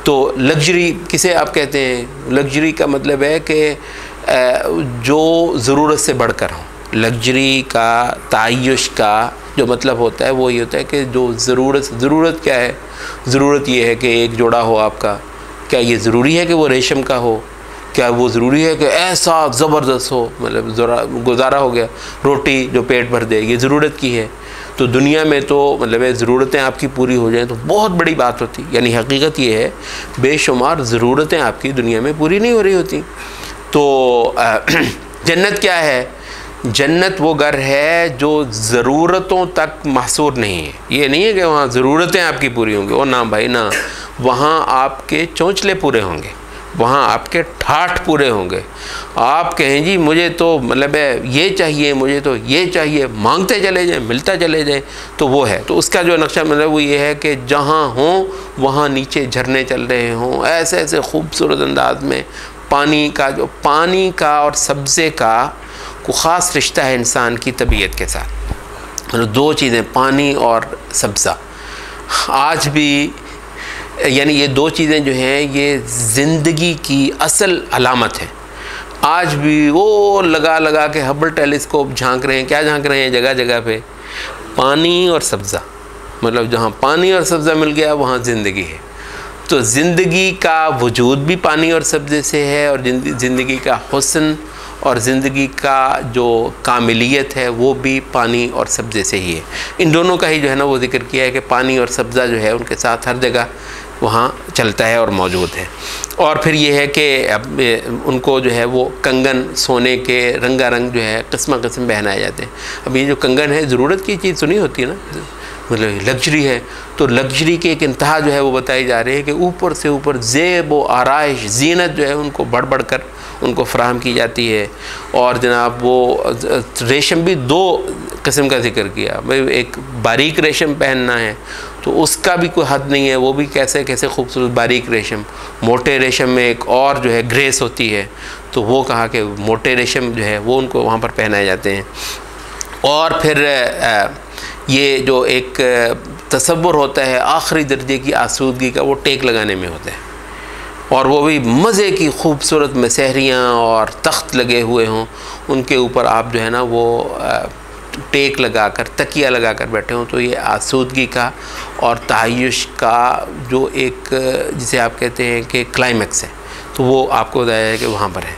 Speaker 1: तो लग्जरी किसे आप कहते हैं? लग्जरी का मतलब है कि जो ज़रूरत से बढ़कर हो। लग्जरी का, तायुश का जो मतलब होता है वो ये होता है कि जो ज़रूरत क्या है? ज़रूरत ये है कि एक जोड़ा हो आपका। क्या ये ज़रूरी है कि वो रेशम का हो? क्या वो ज़रूरी है कि ऐसा ज़बरदस्त हो, मतलब गुजारा हो गया, रोटी जो पेट भर दे, ये ज़रूरत की है। तो दुनिया में तो मतलब ज़रूरतें आपकी पूरी हो जाएं तो बहुत बड़ी बात होती। यानी हकीकत ये है बेशुमार ज़रूरतें आपकी दुनिया में पूरी नहीं हो रही होती। तो जन्नत क्या है? जन्नत वो घर है जो ज़रूरतों तक महसूर नहीं है। ये नहीं है कि वहाँ ज़रूरतें आपकी पूरी होंगी, और ना भाई ना, वहाँ आपके चोंचले पूरे होंगे, वहाँ आपके ठाठ पूरे होंगे। आप कहें जी मुझे तो मतलब ये चाहिए, मुझे तो ये चाहिए, मांगते चले जाएं, मिलता चले जाएं, तो वो है। तो उसका जो नक्शा मतलब वो ये है कि जहाँ हों वहाँ नीचे झरने चल रहे हों, ऐसे खूबसूरत अंदाज में। पानी का और सब्ज़े का को ख़ास रिश्ता है इंसान की तबीयत के साथ। मतलब 2 चीज़ें, पानी और सब्ज़ा, आज भी यानी ये 2 चीज़ें जो हैं ये ज़िंदगी की असल अलामत है। आज भी वो लगा के हबल टेलीस्कोप झांक रहे हैं। क्या झांक रहे हैं? जगह जगह पे पानी और सब्ज़ा। मतलब जहाँ पानी और सब्ज़ा मिल गया वहाँ ज़िंदगी है। तो ज़िंदगी का वजूद भी पानी और सब्ज़े से है, और ज़िंदगी का हुस्न और ज़िंदगी का जो कामिलियत है वो भी पानी और सब्ज़े से ही है। इन दोनों का ही जो है ना वो जिक्र किया है कि पानी और सब्ज़ा जो है उनके साथ हर जगह वहाँ चलता है और मौजूद है। और फिर ये है कि अब उनको जो है वो कंगन सोने के रंगारंग जो है किस्म पहनाए जाते हैं। अब ये जो कंगन है ज़रूरत की चीज़ तो नहीं होती है ना, मतलब लग्जरी है। तो लग्जरी की एक इंतहा जो है वो बताई जा रही है कि ऊपर से ऊपर ज़ेब व आराइश ज़ीनत जो है उनको बढ़ बढ़ कर उनको फ़राहम की जाती है। और जनाब वो रेशम भी दो किस्म का जिक्र किया, भाई एक बारीक रेशम पहनना है तो उसका भी कोई हद नहीं है, वो भी कैसे कैसे खूबसूरत बारीक रेशम। मोटे रेशम में एक और जो है ग्रेस होती है, तो वो कहा कि मोटे रेशम जो है वो उनको वहाँ पर पहनाए जाते हैं। और फिर ये जो एक तसव्वुर होता है आखिरी दर्जे की आसूदगी का, वो टेक लगाने में होता है, और वो भी मज़े की खूबसूरत मसहरियाँ और तख्त लगे हुए हों, उनके ऊपर आप जो है ना वो टेक लगाकर तकिया लगाकर बैठे हों। तो ये आसूदगी का और तहय्युश का जो एक जिसे आप कहते हैं कि क्लाइमैक्स है, तो वो आपको बताया है कि वहाँ पर है।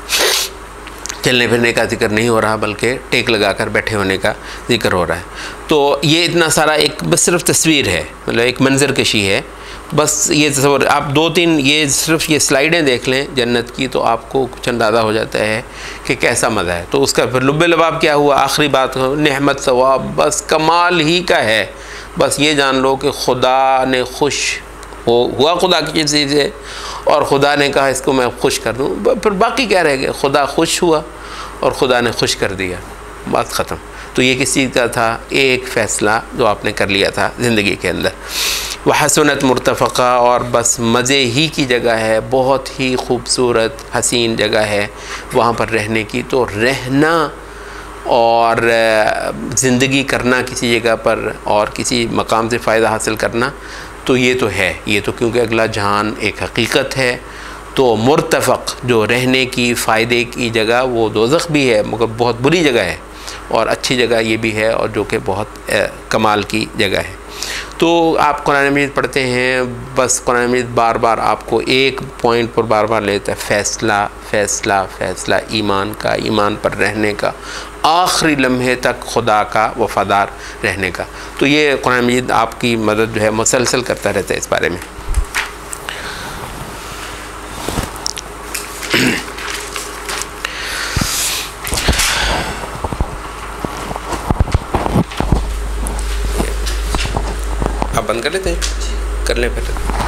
Speaker 1: चलने फिरने का जिक्र नहीं हो रहा, बल्कि टेक लगाकर बैठे होने का जिक्र हो रहा है। तो ये इतना सारा एक बस सिर्फ तस्वीर है, मतलब एक मंजर कशी है। बस ये तस्वर आप 2-3 ये सिर्फ ये स्लाइडें देख लें जन्नत की, तो आपको कुछ अंदाज़ा हो जाता है कि कैसा मज़ा है। तो उसका फिर लुब्बे लबाब क्या हुआ, आखिरी बात नेहमत सवाब, बस कमाल ही का है। बस ये जान लो कि खुदा ने खुश हुआ खुदा की चीज़ से, और खुदा ने कहा इसको मैं खुश कर दूँ, फिर बाकी क्या रह गया, खुदा खुश हुआ और खुदा ने खुश कर दिया, बात ख़त्म। तो ये किस चीज़ का था, एक फ़ैसला जो आपने कर लिया था ज़िंदगी के अंदर। वह हसनत मुर्तफ़क़ा, और बस मज़े ही की जगह है, बहुत ही खूबसूरत हसीन जगह है वहाँ पर रहने की। तो रहना और ज़िंदगी करना किसी जगह पर और किसी मकाम से फ़ायदा हासिल करना, तो ये तो है, ये तो क्योंकि अगला जहान एक हकीकत है। तो मुर्तफ़क़ जो रहने की फ़ायदे की जगह वो दोज़ख भी है, मगर बहुत बुरी जगह है, और अच्छी जगह ये भी है, और जो कि बहुत कमाल की जगह है। तो आप कुरान मजीद पढ़ते हैं, बस कुरान मजीद बार बार आपको एक पॉइंट पर बार बार लेता है, फ़ैसला फ़ैसला फ़ैसला ईमान का, ईमान पर रहने का, आखिरी लम्हे तक खुदा का वफ़ादार रहने का। तो ये कुरान मजीद आपकी मदद जो है मुसलसल करता रहता है इस बारे में। आप बंद कर लेते हैं, कर लें फिर।